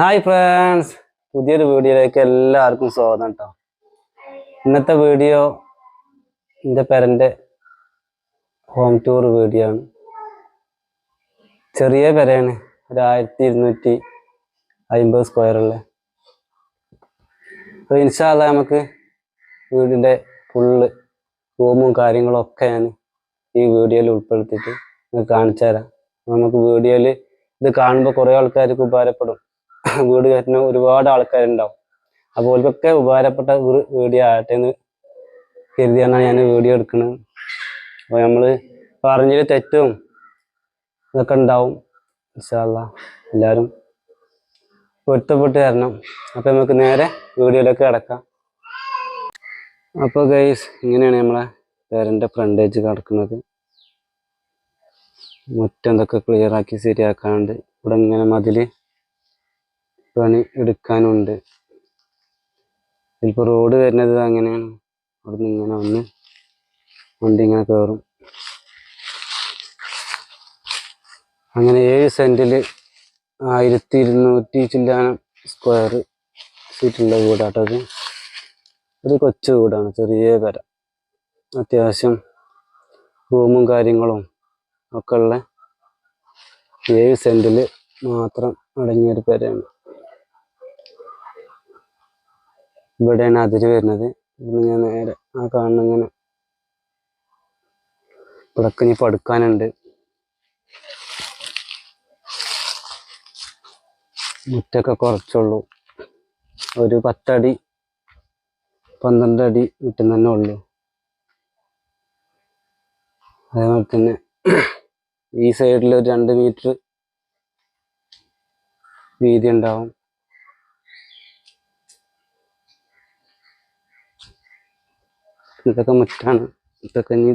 Hi friends, പുതിയൊരു വീഡിയോയിലേക്ക് എല്ലാവർക്കും സ്വാഗതം കേട്ടോ. ഇന്നത്തെ വീഡിയോ എൻ്റെ പെരൻ്റെ ഹോം ടൂർ വീഡിയോ ആണ്. ചെറിയ പെരയാണ്, ഒരു 1250 സ്ക്വയറുള്ള. അപ്പോൾ ഇൻഷാ അല്ലാഹ് നമുക്ക് വീടിൻ്റെ ഫുള്ള് റൂമും കാര്യങ്ങളും ഒക്കെ ഞാൻ ഈ വീഡിയോയിൽ ഉൾപ്പെടുത്തിയിട്ട് നിങ്ങൾക്ക് കാണിച്ചു തരാം. നമുക്ക് വീഡിയോയിൽ ഇത് കാണുമ്പോൾ കുറേ ആൾക്കാർക്ക് ഉപകാരപ്പെടും. വീട് കയറ്റുന്ന ഒരുപാട് ആൾക്കാരുണ്ടാവും. അപ്പോൾ അവർക്കൊക്കെ ഉപകാരപ്പെട്ട ഒരു വീഡിയോ ആകട്ടെ എന്ന് കരുതിയാണ് ഞാൻ വീഡിയോ എടുക്കുന്നത്. അപ്പോൾ നമ്മൾ പറഞ്ഞതിൽ തെറ്റും ഇതൊക്കെ ഉണ്ടാവും. ഇൻഷാ അല്ലാഹ് എല്ലാവരും പൊരുത്തപ്പെട്ട് തരണം. അപ്പോൾ നമുക്ക് നേരെ വീഡിയോയിലേക്ക് കിടക്കാം. അപ്പോൾ ഗൈസ്, ഇങ്ങനെയാണ് നമ്മളെ പേരൻ്റെ ഫ്രണ്ടേജ് കിടക്കുന്നത്. മുറ്റം ഇതൊക്കെ ക്ലിയർ ആക്കി ശരിയാക്കാണ്ട് ഇവിടെ ഇങ്ങനെ മതിൽ പണി എടുക്കാനുണ്ട്. ചിലപ്പോൾ റോഡ് വരുന്നത് അങ്ങനെയാണ്. അവിടെ നിന്ന് ഇങ്ങനെ വന്ന് വണ്ടി ഇങ്ങനെ കയറും. അങ്ങനെ 7 സെൻറ്റിൽ 1200 ചില്ലാനം സ്ക്വയർ ഫീറ്റുള്ള വീടാട്ടത്. ഒരു കൊച്ചു വീടാണ്, ചെറിയ പെര. അത്യാവശ്യം റൂമും കാര്യങ്ങളും ഒക്കെ ഉള്ള 7 സെൻറ്റിൽ മാത്രം അടങ്ങിയൊരു പെരയാണ്. ഇവിടെയാണ് അതിര് വരുന്നത്. ഇവിടെ ഞാൻ നേരെ ആ കാണുന്ന ഇങ്ങനെ ഇവിടൊക്കെ ഇനി പടുക്കാനുണ്ട്. മുറ്റൊക്കെ കുറച്ചുള്ളൂ, ഒരു 10 അടി 12 അടി മുറ്റം തന്നെ ഉള്ളൂ. അതേപോലെ തന്നെ ഈ സൈഡിൽ ഒരു 2 മീറ്റർ വീതി ഉണ്ടാവും. ഇതൊക്കെ മുറ്റാണ്. ഇതൊക്കെ ഇനി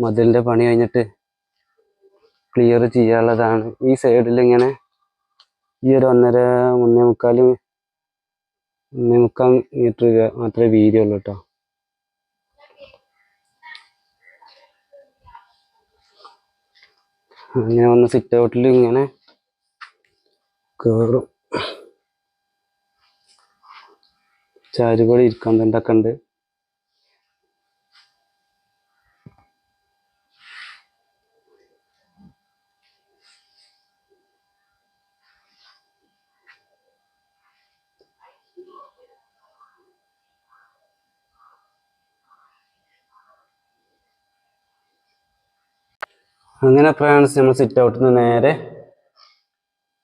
മതിലിൻ്റെ പണി കഴിഞ്ഞിട്ട് ക്ലിയർ ചെയ്യാനുള്ളതാണ്. ഈ സൈഡിൽ ഇങ്ങനെ ഈ ഒരു 1.5 3/4 മീറ്റർ മാത്രമേ വീതി ഉള്ളൂ കേട്ടോ. അങ്ങനെ വന്ന് സിറ്റ് ഔട്ടിൽ ഇങ്ങനെ കയറും. ചാരുപടി ഇരിക്കാൻ തണ്ടൊക്കെ ഉണ്ട്. അങ്ങനെ ഫ്രണ്ട്സ്, നമ്മൾ സിറ്റ് ഔട്ടിൽ നിന്ന് നേരെ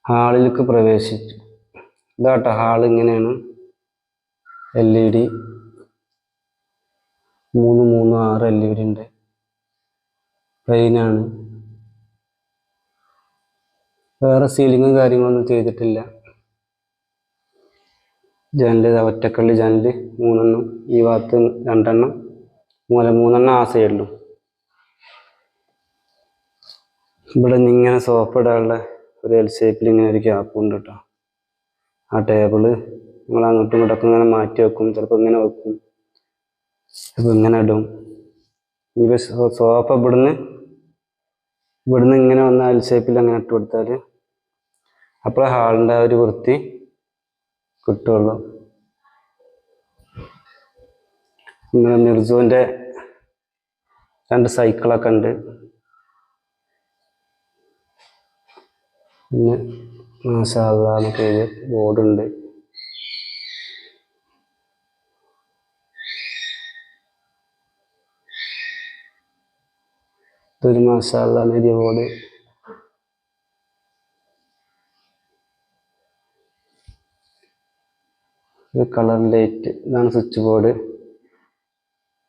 ഹാളിലേക്ക് പ്രവേശിച്ചു. ഇതാട്ടോ ഹാൾ. ഇങ്ങനെയാണ്. LED 336 LED ഉണ്ട്. പ്ലെയിനാണ്. വേറെ സീലിങ്ങും കാര്യങ്ങളൊന്നും ചെയ്തിട്ടില്ല. ജനൽ ഒറ്റക്കള്ളി ജനൽ 3 ഈ ഭാഗത്ത് 2 3 ആ സൈഡിലും. ഇവിടെ ഇങ്ങനെ സോഫ ഇടാനുള്ള ഒരു L ഷേപ്പിൽ ഇങ്ങനെ ഒരു ഗ്യാപ്പ് ഉണ്ട് കേട്ടോ. ആ ടേബിള് നമ്മൾ അങ്ങോട്ടും ഇങ്ങോട്ടൊക്കെ ഇങ്ങനെ മാറ്റി വെക്കും. ചിലപ്പോൾ ഇങ്ങനെ വെക്കും, ചിലപ്പോൾ ഇങ്ങനെ ഇടും. ഈ സോഫ ഇവിടുന്ന് ഇങ്ങനെ വന്ന L ഷേപ്പിൽ അങ്ങനെ ഇട്ട് കൊടുത്താൽ അപ്പോൾ ഹാളിൻ്റെ ആ ഒരു വൃത്തി കിട്ടുള്ളൂ. ഇങ്ങനെ മിർസോൻ്റെ 2 സൈക്കിളൊക്കെ ഉണ്ട്. പിന്നെ മാഷാ അല്ലാഹ് എന്നൊക്കെ ബോർഡുണ്ട്. ഇതൊരു മാഷാ അല്ലാഹ് എന്നെഴുതിയ ബോർഡ്. ഒരു കളർ ലൈറ്റ്. ഇതാണ് സ്വിച്ച് ബോർഡ്.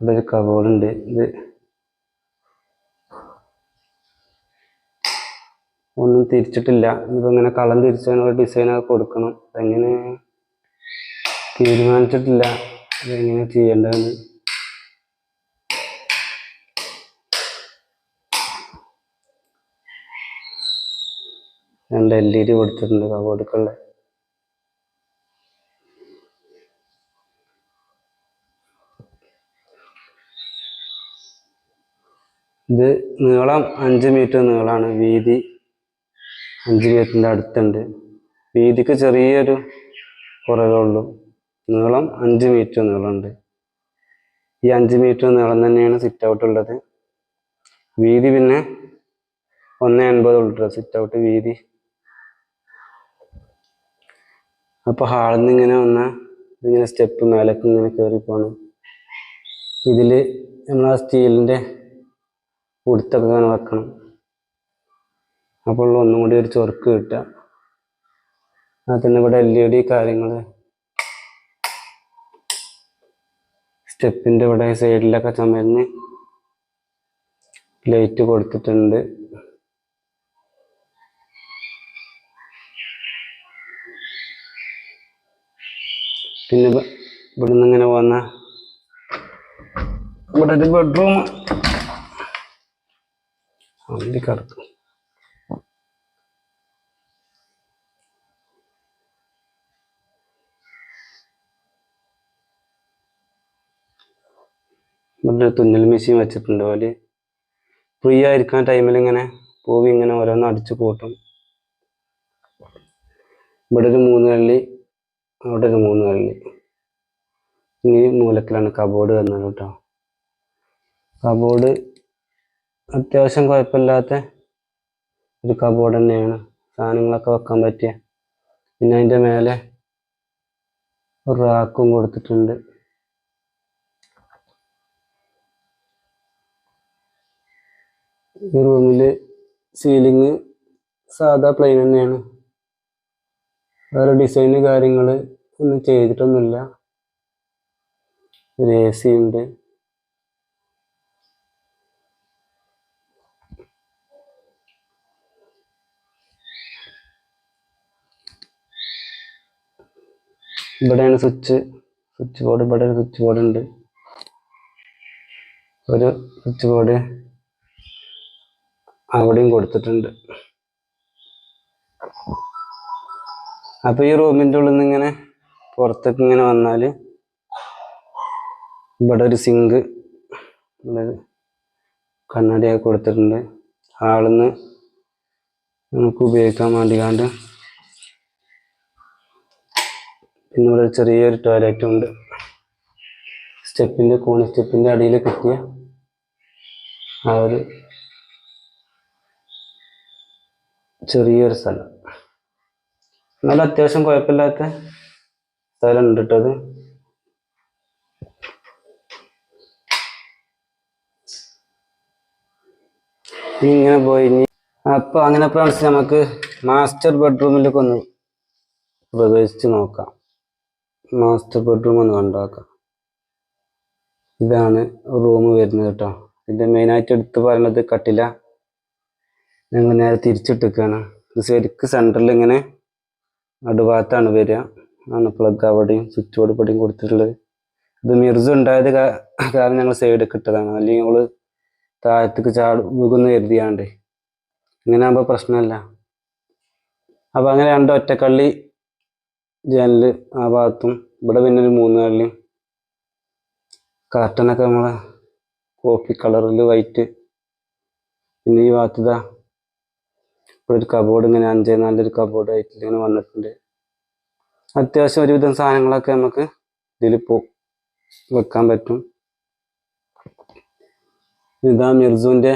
ഇവിടെ ഒരു കബോർഡ് ഉണ്ട്. ഇത് ഒന്നും തിരിച്ചിട്ടില്ല. ഇതിപ്പോൾ ഇങ്ങനെ കളം തിരിച്ചതിനുള്ള ഡിസൈനൊക്കെ കൊടുക്കണം. അതെങ്ങനെ തീരുമാനിച്ചിട്ടില്ല, അതെങ്ങനെ ചെയ്യേണ്ടതെന്ന്. രണ്ട് LED കൊടുത്തിട്ടുണ്ട് കബോർഡുക്കുള്ള. ഇത് നീളം 5 മീറ്റർ നീളമാണ്. വീതി 5 മീറ്ററിൻ്റെ അടുത്തുണ്ട്. വീതിക്ക് ചെറിയൊരു കുറവേ ഉള്ളൂ. നീളം 5 മീറ്റർ നീളമുണ്ട്. ഈ 5 മീറ്റർ നീളം തന്നെയാണ് സിറ്റ് ഔട്ട് ഉള്ളത്. വീതി പിന്നെ 1,80 ഉള്ളൂ സിറ്റ് ഔട്ട് വീതി. അപ്പോൾ ഹാളിൽ നിന്ന് ഇങ്ങനെ ഇങ്ങനെ സ്റ്റെപ്പ് മേലേക്ക് ഇങ്ങനെ കയറി പോകണം. ഇതിൽ നമ്മൾ ആ സ്റ്റീലിൻ്റെ ഉടുത്തൊക്കെ ഇങ്ങനെ വെക്കണം. അപ്പോൾ ഒന്നും കൂടി ഒരു ചൊറുക്ക് കിട്ടുക. അതിന് ഇവിടെ LED കാര്യങ്ങൾ സ്റ്റെപ്പിൻ്റെ ഇവിടെ സൈഡിലൊക്കെ ചുമരിന് ലൈറ്റ് കൊടുത്തിട്ടുണ്ട്. പിന്നെ ഇവിടെ നിന്ന് ഇങ്ങനെ വന്ന ഇവിടെ ഒരു ബെഡ്റൂം കിടക്കും. ഇവിടെ തുന്നൽ മെഷീൻ വെച്ചിട്ടുണ്ട്. പോലെ ഫ്രീ ആയിരിക്കുന്ന ടൈമിൽ ഇങ്ങനെ പൂവി ഇങ്ങനെ ഓരോന്ന് അടിച്ചു കൂട്ടും. ഇവിടെ ഒരു 3 കള്ളി, അവിടെ ഒരു 3 കള്ളി. ഈ മൂലക്കിലാണ് കബോർഡ് വരുന്നത് കേട്ടോ. കബോർഡ് അത്യാവശ്യം കുഴപ്പമില്ലാത്ത ഒരു കബോർഡ് തന്നെയാണ്. സാധനങ്ങളൊക്കെ വെക്കാൻ പറ്റിയ. പിന്നെ അതിൻ്റെ മേലെ ഒരു റാക്കും കൊടുത്തിട്ടുണ്ട്. ഈ റൂമിൽ സീലിങ് സാധാ പ്ലെയിൻ തന്നെയാണ്. വേറെ ഡിസൈന് കാര്യങ്ങൾ ഒന്നും ചെയ്തിട്ടൊന്നുമില്ല. ഒരു AC ഉണ്ട്. ഇവിടെയാണ് സ്വിച്ച് ബോർഡ്. ഇവിടെ ഒരു സ്വിച്ച് ബോർഡ് ഉണ്ട്. ഒരു സ്വിച്ച് ബോർഡ് അവിടെയും കൊടുത്തിട്ടുണ്ട്. അപ്പോൾ ഈ റൂമിൻ്റെ ഉള്ളിൽ നിന്ന് ഇങ്ങനെ പുറത്തേക്ക് ഇങ്ങനെ വന്നാൽ ഇവിടെ ഒരു സിങ്ക് കണ്ണാടിയൊക്കെ കൊടുത്തിട്ടുണ്ട്. ഹാളിൽ നിന്ന് നമുക്ക് ഉപയോഗിക്കാൻ വേണ്ടിക്കാണ്ട്. പിന്നെ ഇവിടെ ചെറിയൊരു ടോയ്ലറ്റും ഉണ്ട്. കോണി സ്റ്റെപ്പിൻ്റെ അടിയിൽ കിട്ടിയ ആ ഒരു ചെറിയൊരു സ്ഥലം. എന്നാലും അത്യാവശ്യം കുഴപ്പമില്ലാത്ത സ്ഥലം ഉണ്ട് കേട്ടോ. അത് ഇങ്ങനെ പോയി. അപ്പോൾ അങ്ങനെ ഫ്രണ്ട്സ് നമുക്ക് മാസ്റ്റർ ബെഡ്റൂമിലേക്ക് ഒന്ന് പ്രവേശിച്ച് നോക്കാം. മാസ്റ്റർ ബെഡ്റൂം ഒന്ന് കണ്ടുനോക്കാം. ഇതാണ് റൂം വരുന്നത് കേട്ടോ. ഇതിൻ്റെ മെയിനായിട്ട് എടുത്ത് പറയുന്നത് കട്ടില. ഞങ്ങൾ നേരെ തിരിച്ചിട്ടിരിക്കുകയാണ്. ഇത് ശരിക്ക് സെൻറ്ററിൽ ഇങ്ങനെ നടുഭാഗത്താണ് വരിക. ആണ് പ്ലഗ് അവിടെയും സ്വിച്ച് ബോർഡ് ഇവിടെയും കൊടുത്തിട്ടുള്ളത്. ഇത് മിർസ് ഉണ്ടായത് കാരണം ഞങ്ങൾ സൈഡൊക്കെ ഇട്ടതാണ്. അല്ലെങ്കിൽ ഞങ്ങൾ താഴത്തേക്ക് വീകുന്ന കരുതിയാണ്ട്. ഇങ്ങനെ ആകുമ്പോൾ പ്രശ്നമല്ല. അപ്പോൾ അങ്ങനെ 2 ഒറ്റക്കള്ളി ജനൽ ആ ഭാഗത്തും. ഇവിടെ പിന്നെ ഒരു 3 കള്ളി. കർട്ടനൊക്കെ നമ്മളെ കോഫി കളറിൽ വൈറ്റ്. പിന്നെ ഈ ഭാഗത്ത് ഇവിടെ ഒരു കബോർഡ് ഇങ്ങനെ 5x4 ഒരു കബോർഡ് ആയിട്ട് ഇങ്ങനെ വന്നിട്ടുണ്ട്. അത്യാവശ്യം ഒരുവിധം സാധനങ്ങളൊക്കെ നമുക്ക് ഇതിൽ വെക്കാൻ പറ്റും. ഇതാ മിർസുവിൻ്റെ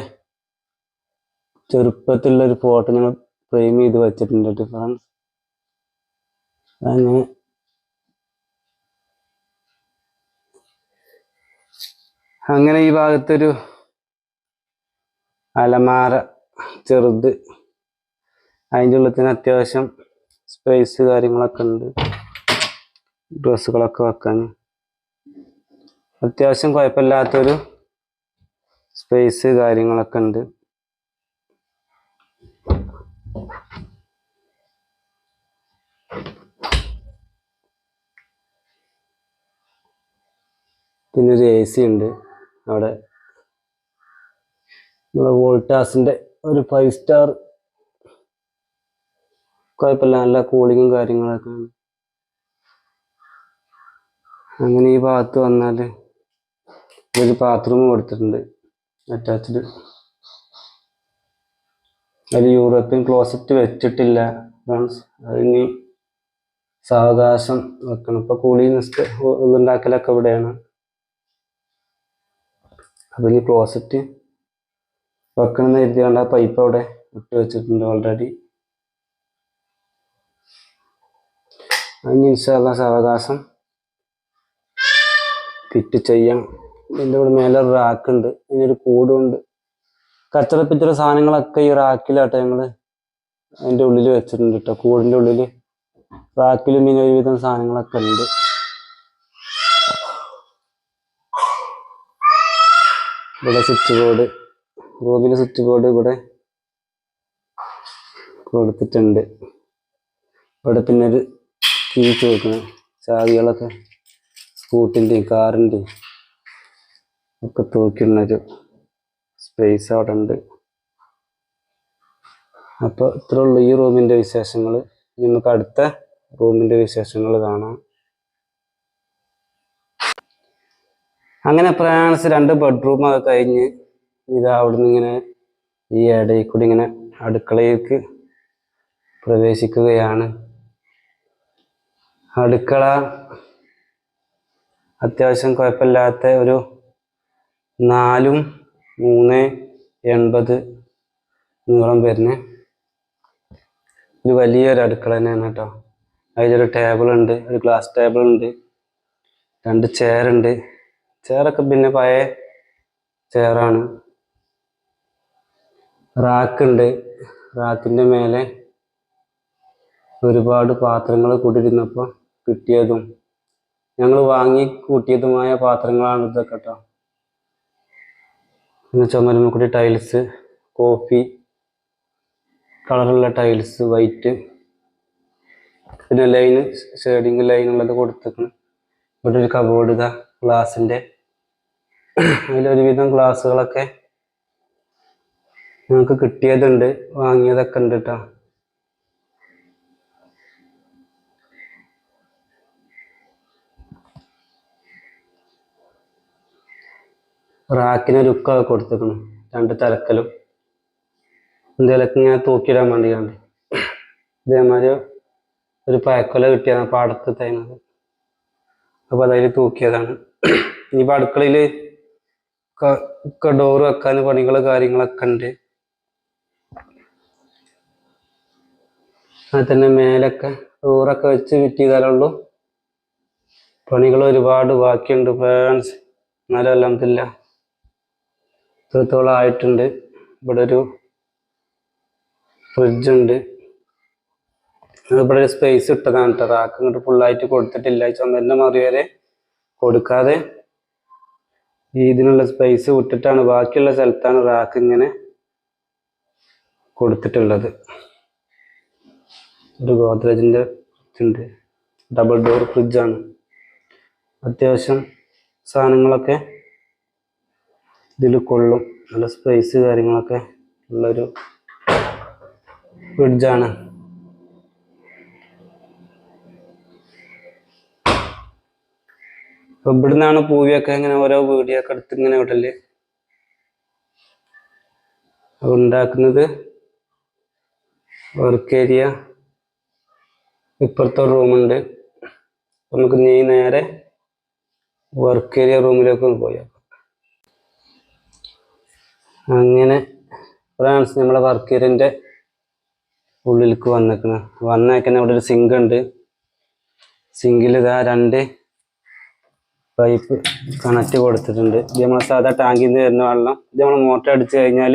ചെറുപ്പത്തിലുള്ളൊരു ഫോട്ടോ ഞങ്ങൾ ഫ്രെയിം ചെയ്ത് വെച്ചിട്ടുണ്ട് ഫ്രണ്ട്സ്. അങ്ങനെ അങ്ങനെ ഈ ഭാഗത്തൊരു അലമാര ചെറുത്. അതിൻ്റെ ഉള്ളിൽ അത്യാവശ്യം സ്പേസ് കാര്യങ്ങളൊക്കെ ഉണ്ട്. ഡ്രസ്സുകളൊക്കെ വെക്കാൻ അത്യാവശ്യം കുഴപ്പമില്ലാത്തൊരു സ്പേസ് കാര്യങ്ങളൊക്കെ ഉണ്ട്. പിന്നെ ഒരു AC ഉണ്ട് അവിടെ. നമ്മുടെ വോൾട്ടാസിൻ്റെ ഒരു 5 സ്റ്റാർ. കുഴപ്പമില്ല, നല്ല കൂളിങ്ങും കാര്യങ്ങളൊക്കെ. അങ്ങനെ ഈ ഭാഗത്ത് വന്നാൽ ഒരു ബാത്റൂം കൊടുത്തിട്ടുണ്ട് അറ്റാച്ച്ഡ്. അതിൽ യൂറോപ്യൻ ക്ലോസറ്റ് വെച്ചിട്ടില്ല ഫ്രണ്ട്സ്. അതിന് സാവകാശം വെക്കണം. ഇപ്പൊ കുളി ഇതുണ്ടാക്കലൊക്കെ ഇവിടെയാണ്. അപ്പൊ ഈ ക്ലോസറ്റ് വെക്കണം എന്ന് കരുതി കൊണ്ട് ആ പൈപ്പ് അവിടെ ഇട്ട് വെച്ചിട്ടുണ്ട് ഓൾറെഡി. അതിന് ഇൻഷാല്ലാ സാവകാശം ഫിറ്റ് ചെയ്യാം. ഇതിൻ്റെ ഇവിടെ മേലെ ഒരു റാക്കുണ്ട്, ഇതിനൊരു കൂടുണ്ട്. കച്ചറ പിച്ചറ സാധനങ്ങളൊക്കെ ഈ റാക്കിലാട്ടെ ഞങ്ങൾ അതിൻ്റെ ഉള്ളിൽ വെച്ചിട്ടുണ്ട് കേട്ടോ. കൂടിൻ്റെ ഉള്ളിൽ റാക്കിലും പിന്നെ ഒരുവിധം സാധനങ്ങളൊക്കെ ഉണ്ട്. ഇവിടെ സ്വിച്ച് ബോർഡ്, റൂമിലെ സ്വിച്ച് ബോർഡ് ഇവിടെ കൊടുത്തിട്ടുണ്ട്. ഇവിടെ പിന്നെ ഒരു കീച്ച് വെക്കണം, ചാവികളൊക്കെ സ്കൂട്ടിൻ്റെയും കാറിൻ്റെയും ഒക്കെ തൂക്കിടുന്നൊരു സ്പേസ് അവിടെ ഉണ്ട്. അപ്പോൾ ഇത്രേ ഉള്ളൂ ഈ റൂമിൻ്റെ വിശേഷങ്ങൾ. നമുക്ക് അടുത്ത റൂമിൻ്റെ വിശേഷങ്ങൾ കാണാം. അങ്ങനെ ഫ്രാൻസ് 2 ബെഡ്റൂമൊക്കെ കഴിഞ്ഞ് ഇത് അവിടുന്ന് ഇങ്ങനെ ഈ ഇടയിൽ കൂടി ഇങ്ങനെ അടുക്കളയിലേക്ക് പ്രവേശിക്കുകയാണ്. അടുക്കള അത്യാവശ്യം കുഴപ്പമില്ലാത്ത ഒരു 4x380 നീളം വരുന്ന ഒരു വലിയൊരു അടുക്കള തന്നെയാണ് കേട്ടോ. അതിലൊരു ടേബിളുണ്ട്, ഒരു ഗ്ലാസ് ടേബിളുണ്ട്, 2 ചെയറുണ്ട്. ചെയറൊക്കെ പിന്നെ പഴയ ചെയറാണ്. റാക്കുണ്ട്, റാക്കിൻ്റെ മേലെ ഒരുപാട് പാത്രങ്ങൾ കൂട്ടിയിരുന്നപ്പോൾ കിട്ടിയതും ഞങ്ങൾ വാങ്ങി കൂട്ടിയതുമായ പാത്രങ്ങളാണ് ഇതൊക്കെ കേട്ടോ. പിന്നെ ചുമരുമ്മ കൂടി ടൈൽസ്, കോഫി കളറുള്ള ടൈൽസ്, വൈറ്റ്, പിന്നെ ലൈന് ഷെയ്ഡിങ് ലൈനുള്ളത് കൊടുത്തിരിക്കണം. ഇവിടെ ഒരു കബോർഡ് ഇതാ ഗ്ലാസിൻ്റെ, അതിലൊരുവിധം ഗ്ലാസ്സുകളൊക്കെ ഞങ്ങൾക്ക് കിട്ടിയതുണ്ട്, വാങ്ങിയതൊക്കെ ഉണ്ട് കേട്ടോ. റാക്കിന് ലുക്കൊക്കെ കൊടുത്തിരിക്കണം, 2 തലക്കലും എന്തെങ്കിലുമൊക്കെ ഇങ്ങനെ തൂക്കിയിടാൻ വേണ്ടിയാണ്. ഇതേമാതിരി ഒരു പയക്കൊല കിട്ടിയതാണ് പാടത്ത് തേങ്ങത്, അപ്പോൾ അതിൽ തൂക്കിയതാണ്. ഇനിയിപ്പോൾ അടുക്കളയിൽ ഒക്കെ ഡോറ് വെക്കാൻ പണികൾ കാര്യങ്ങളൊക്കെ ഉണ്ട്. അത് തന്നെ മേലൊക്കെ ഡോറൊക്കെ വെച്ച് ഫിറ്റ് ചെയ്താലുള്ളൂ. പണികൾ ഒരുപാട് ബാക്കിയുണ്ട് ഫ്രണ്ട്സ്. എന്നാലും അൽഹംദുലില്ലാ ഇത്രത്തോളം ആയിട്ടുണ്ട്. ഇവിടെ ഒരു ഫ്രിഡ്ജുണ്ട്, ഇവിടെ ഒരു സ്പേസ് ഇട്ടതാണ് കേട്ടോ. റാക്ക് ഇങ്ങോട്ട് ഫുള്ളായിട്ട് കൊടുത്തിട്ടില്ല, ചുമരിൻ്റെ മറി വരെ കൊടുക്കാതെ ഇതിനുള്ള സ്പേസ് വിട്ടിട്ടാണ്, ബാക്കിയുള്ള സ്ഥലത്താണ് റാക്ക് ഇങ്ങനെ കൊടുത്തിട്ടുള്ളത്. ഒരു ഗോദ്രേജിൻ്റെ ഉണ്ട്, ഡബിൾ ഡോർ ഫ്രിഡ്ജാണ്. അത്യാവശ്യം സാധനങ്ങളൊക്കെ ഇതിൽ കൊള്ളും, നല്ല സ്പേസ് കാര്യങ്ങളൊക്കെ ഉള്ളൊരു ഫ്രിഡ്ജാണ്. അപ്പോൾ ഇവിടുന്നാണ് പൂവിയൊക്കെ ഇങ്ങനെ ഓരോ വീഡിയോ ഒക്കെ എടുത്ത് ഇങ്ങനെ വിടല്. ഉണ്ടാക്കുന്നത് വർക്ക് ഏരിയ, ഇപ്പുറത്തെ റൂമുണ്ട്. നമുക്ക് നീ നേരെ വർക്ക് ഏരിയ റൂമിലേക്ക് ഒന്ന് പോയാൽ അങ്ങനെ ഫ്രാൻസ് നമ്മളെ വർക്ക് ഏരിയൻ്റെ ഉള്ളിലേക്ക് വന്നേക്കുന്ന അവിടെ ഒരു സിങ്ക് ഉണ്ട്. സിങ്കിൽ ഇതാ 2 പൈപ്പ് കണക്റ്റ് കൊടുത്തിട്ടുണ്ട്. ഇത് നമ്മൾ സാധാ ടാങ്കിൽ നിന്ന് വരുന്ന വെള്ളം, ഇത് നമ്മൾ മോട്ടർ അടിച്ച് കഴിഞ്ഞാൽ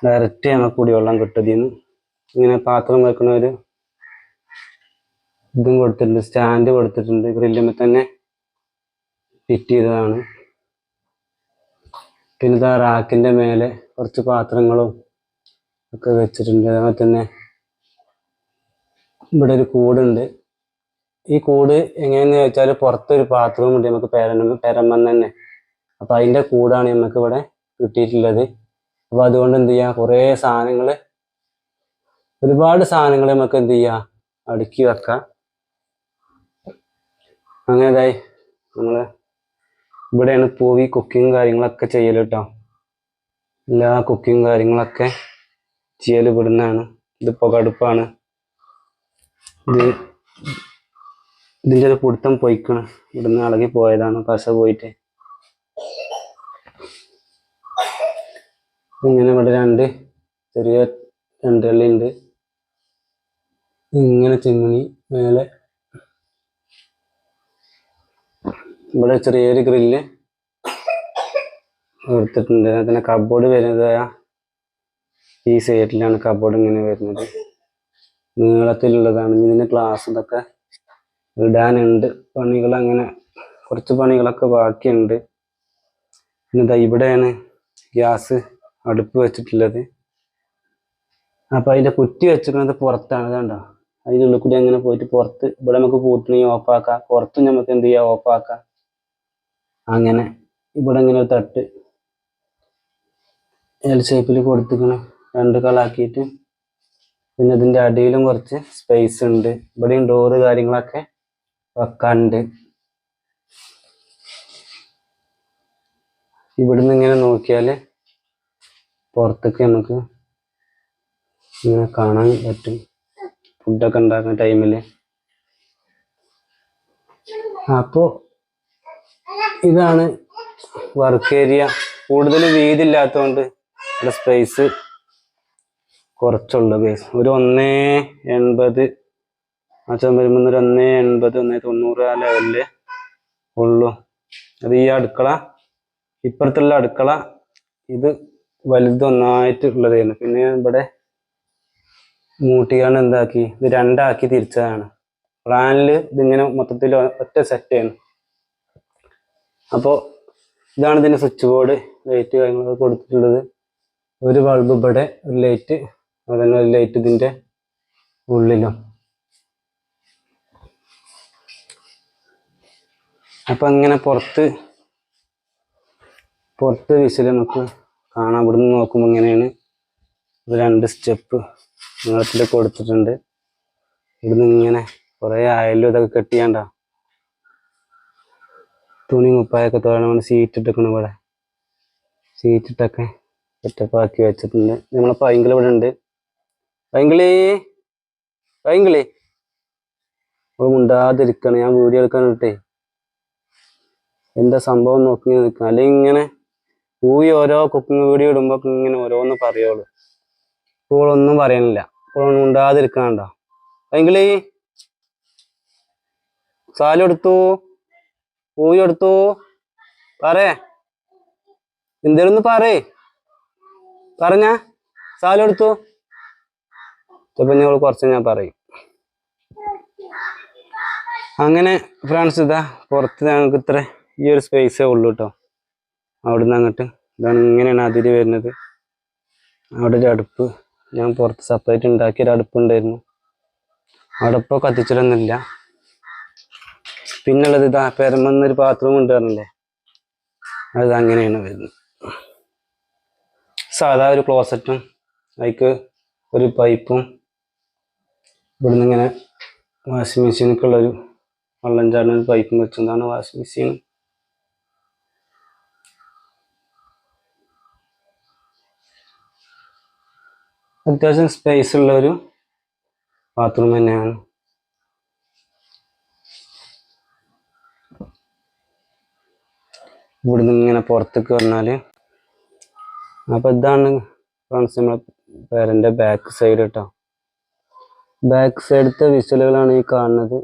ഡയറക്റ്റ് നമുക്ക് കുടിവെള്ളം കിട്ടും. ഇതിന്ന് ഇങ്ങനെ പാത്രം വെക്കുന്ന ഒരു ഇതും കൊടുത്തിട്ടുണ്ട്, സ്റ്റാൻഡ് കൊടുത്തിട്ടുണ്ട്. ഗ്രില്ലുമ്പോൾ തന്നെ ഫിറ്റ് ചെയ്തതാണ്. പിന്നെ ഇതാ റാക്കിൻ്റെ മേലെ കുറച്ച് പാത്രങ്ങളും ഒക്കെ വെച്ചിട്ടുണ്ട്. അതുപോലെ തന്നെ ഇവിടെ ഒരു കൂടുണ്ട്. ഈ കൂട് എങ്ങനെയാണെന്ന് ചോദിച്ചാൽ പുറത്തൊരു ബാത്റൂം ഉണ്ട് നമുക്ക് പെരമ്പം തന്നെ. അപ്പം അതിൻ്റെ കൂടാണ് നമുക്ക് ഇവിടെ കിട്ടിയിട്ടുള്ളത്. അപ്പോൾ അതുകൊണ്ട് എന്ത് ചെയ്യുക, കുറേ സാധനങ്ങൾ, ഒരുപാട് സാധനങ്ങൾ നമുക്ക് എന്ത് ചെയ്യുക, അടുക്കി വെക്കാം. അങ്ങനെതായി നമ്മൾ ഇവിടെയാണ് പൂവി കുക്കിങ് കാര്യങ്ങളൊക്കെ ചെയ്യൽ കേട്ടോ. എല്ലാ കുക്കിങ് കാര്യങ്ങളൊക്കെ ചെയ്യൽ ഇവിടുന്നാണ്. ഇത് പുകടുപ്പാണ്. ഇത് ഇതിൻ്റെ ഒരു പിടുത്തം പൊയ്ക്കണം, ഇവിടുന്ന് ഇളകി പോയതാണ് പശ പോയിട്ട്. ഇങ്ങനെ ഇവിടെ ചെറിയ രണ്ട് കള്ളി ഉണ്ട്. ഇങ്ങനെ ചിമ്മിണി മേലെ ഇവിടെ ചെറിയൊരു ഗ്രില്ല് കൊടുത്തിട്ടുണ്ട്. അതിന് കബോർഡ് വരുന്നത് ഈ സൈഡിലാണ് കബോർഡ് ഇങ്ങനെ വരുന്നത്, നീളത്തിലുള്ളതാണ്. ഇതിന് ഗ്ലാസ് ഇതൊക്കെ ഇടാനുണ്ട്. പണികൾ അങ്ങനെ കുറച്ച് പണികളൊക്കെ ബാക്കിയുണ്ട്. പിന്നെ ഇവിടെയാണ് ഗ്യാസ് അടുപ്പ് വെച്ചിട്ടുള്ളത്. അപ്പം അതിൻ്റെ കുറ്റി വെച്ചിരിക്കുന്നത് പുറത്താണ്. കണ്ടോ, അതിൻ്റെ ഉള്ളിൽ കൂടി അങ്ങനെ പോയിട്ട് പുറത്ത് ഇവിടെ നമുക്ക് പൂട്ടണമെങ്കിൽ ഓഫാക്കാം, പുറത്തും നമുക്ക് എന്ത് ചെയ്യാം, ഓഫാക്കാം. അങ്ങനെ ഇവിടെ ഇങ്ങനെ ഒരു തട്ട് എൽ ഷേപ്പിൽ കൊടുത്തിരിക്കണം, രണ്ട് കളാക്കിയിട്ട്. പിന്നെ ഇതിൻ്റെ അടിയിലും കുറച്ച് സ്പേസ് ഉണ്ട്. ഇവിടെയും ഡോറ് കാര്യങ്ങളൊക്കെ വെക്കാനുണ്ട്. ഇവിടുന്ന് ഇങ്ങനെ നോക്കിയാൽ പുറത്തേക്ക് നമുക്ക് ഇങ്ങനെ കാണാൻ പറ്റും, ഫുഡൊക്കെ ഉണ്ടാക്കുന്ന ടൈമിൽ. അപ്പോൾ ഇതാണ് വർക്ക് ഏരിയ. കൂടുതൽ വീതി ഇല്ലാത്തതുകൊണ്ട് ഇവിടെ സ്പേസ് കുറച്ചുള്ളൂ. ബേസ് ഒരു 1.80 വരുമ്പോൾ ഒരു 1.80 1.90 ആ ലെവലില് ഉള്ളൂ. അത് ഈ അടുക്കള, ഇപ്പുറത്തുള്ള അടുക്കള ഇത് വലുതൊന്നായിട്ട് ഉള്ളതായിരുന്നു. പിന്നെ ഇവിടെ മൂട്ടിയാണ് എന്താക്കി, ഇത് രണ്ടാക്കി തിരിച്ചതാണ്. പ്ലാനിൽ ഇതിങ്ങനെ മൊത്തത്തിൽ ഒറ്റ സെറ്റാണ്. അപ്പോൾ ഇതാണ് ഇതിൻ്റെ സ്വിച്ച് ബോർഡ്, ലൈറ്റ് കാര്യങ്ങളൊക്കെ കൊടുത്തിട്ടുള്ളത്. ഒരു ബൾബ് ഇവിടെ, ഒരു ലൈറ്റ്, അതന്നെ ഒരു ലൈറ്റ് ഇതിൻ്റെ ഉള്ളിലും. അപ്പം അങ്ങനെ പുറത്ത് വിസിൽ നമുക്ക് കാണാം. ഇവിടുന്ന് നോക്കുമ്പോൾ ഇങ്ങനെയാണ്. രണ്ട് സ്റ്റെപ്പ് നീളത്തിൽ കൊടുത്തിട്ടുണ്ട്. ഇവിടുന്ന് ഇങ്ങനെ കുറേ അയലും ഇതൊക്കെ കെട്ടിയാണ്ട തുണി കുപ്പായൊക്കെ തോരണം. സീറ്റ് ഇട്ടിക്കണം, ഇവിടെ സീറ്റ് ഇട്ടൊക്കെ സെറ്റപ്പാക്കി വെച്ചിട്ടുണ്ട്. നമ്മളെ പൈങ്കിളി ഇവിടെ ഉണ്ട്. പൈങ്കിളി ഇവിടെ മുണ്ടാതിരിക്കണം, ഞാൻ വീഡിയോ എടുക്കാൻ ഇട്ടേ. എന്താ സംഭവം നോക്കി നിൽക്കണം, അല്ലെങ്കിൽ ഇങ്ങനെ ഓരോ കുക്കിംഗ് വീഡിയോ ഇടുമ്പോൾ ഇങ്ങനെ ഓരോന്ന് പറയുള്ളൂ. ഇപ്പോഴൊന്നും പറയണില്ല, ഇപ്പോഴൊന്നും ഉണ്ടാതിരിക്കണുണ്ടോ. പൈങ്കിളി സാലെടുത്തു, പൂയി എടുത്തു, പറേ എന്തേലൊന്ന് പറഞ്ഞ സാലെടുത്തു. ചിലപ്പോൾ ഞങ്ങൾ കുറച്ച് ഞാൻ പറയും. അങ്ങനെ ഫ്രണ്ട്സ്, ഇതാ പുറത്ത് ഞങ്ങൾക്ക് ഇത്ര ഈ ഒരു സ്പേസേ ഉള്ളൂ കേട്ടോ. അവിടുന്ന് അങ്ങോട്ട് ഇതാണ്, ഇങ്ങനെയാണ് അതിര് വരുന്നത്. അവിടെ ഒരു അടുപ്പ് ഞാൻ പുറത്ത് സെപ്പറേറ്റ് ഉണ്ടാക്കിയൊരു അടുപ്പുണ്ടായിരുന്നു. അടുപ്പ് കത്തിച്ചിട്ടൊന്നുമില്ല. പിന്നുള്ളത് ഇതാ പെരമെന്നൊരു ബാത്റൂം ഉണ്ട് പറഞ്ഞില്ലേ, അത് അങ്ങനെയാണ് വരുന്നത്. സാധാ ഒരു ക്ലോസറ്റും അതിക്ക് ഒരു പൈപ്പും, ഇവിടുന്ന് ഇങ്ങനെ വാഷിംഗ് മെഷീനൊക്കെയുള്ളൊരു വെള്ളം ചാടുന്ന ഒരു പൈപ്പും വെച്ചതാണ് വാഷിംഗ് മെഷീൻ. അത്യാവശ്യം സ്പേസ് ഉള്ളൊരു ബാത്റൂം തന്നെയാണ്. ഇവിടുന്ന് ഇങ്ങനെ പുറത്തേക്ക് വന്നാൽ, അപ്പോൾ ഇതാണ് ഫ്രണ്ട്സ് നമ്മളെ പേരൻ്റെ ബാക്ക് സൈഡ് കേട്ടോ. ബാക്ക് സൈഡത്തെ വിഷ്വലുകളാണ് ഈ കാണുന്നത്.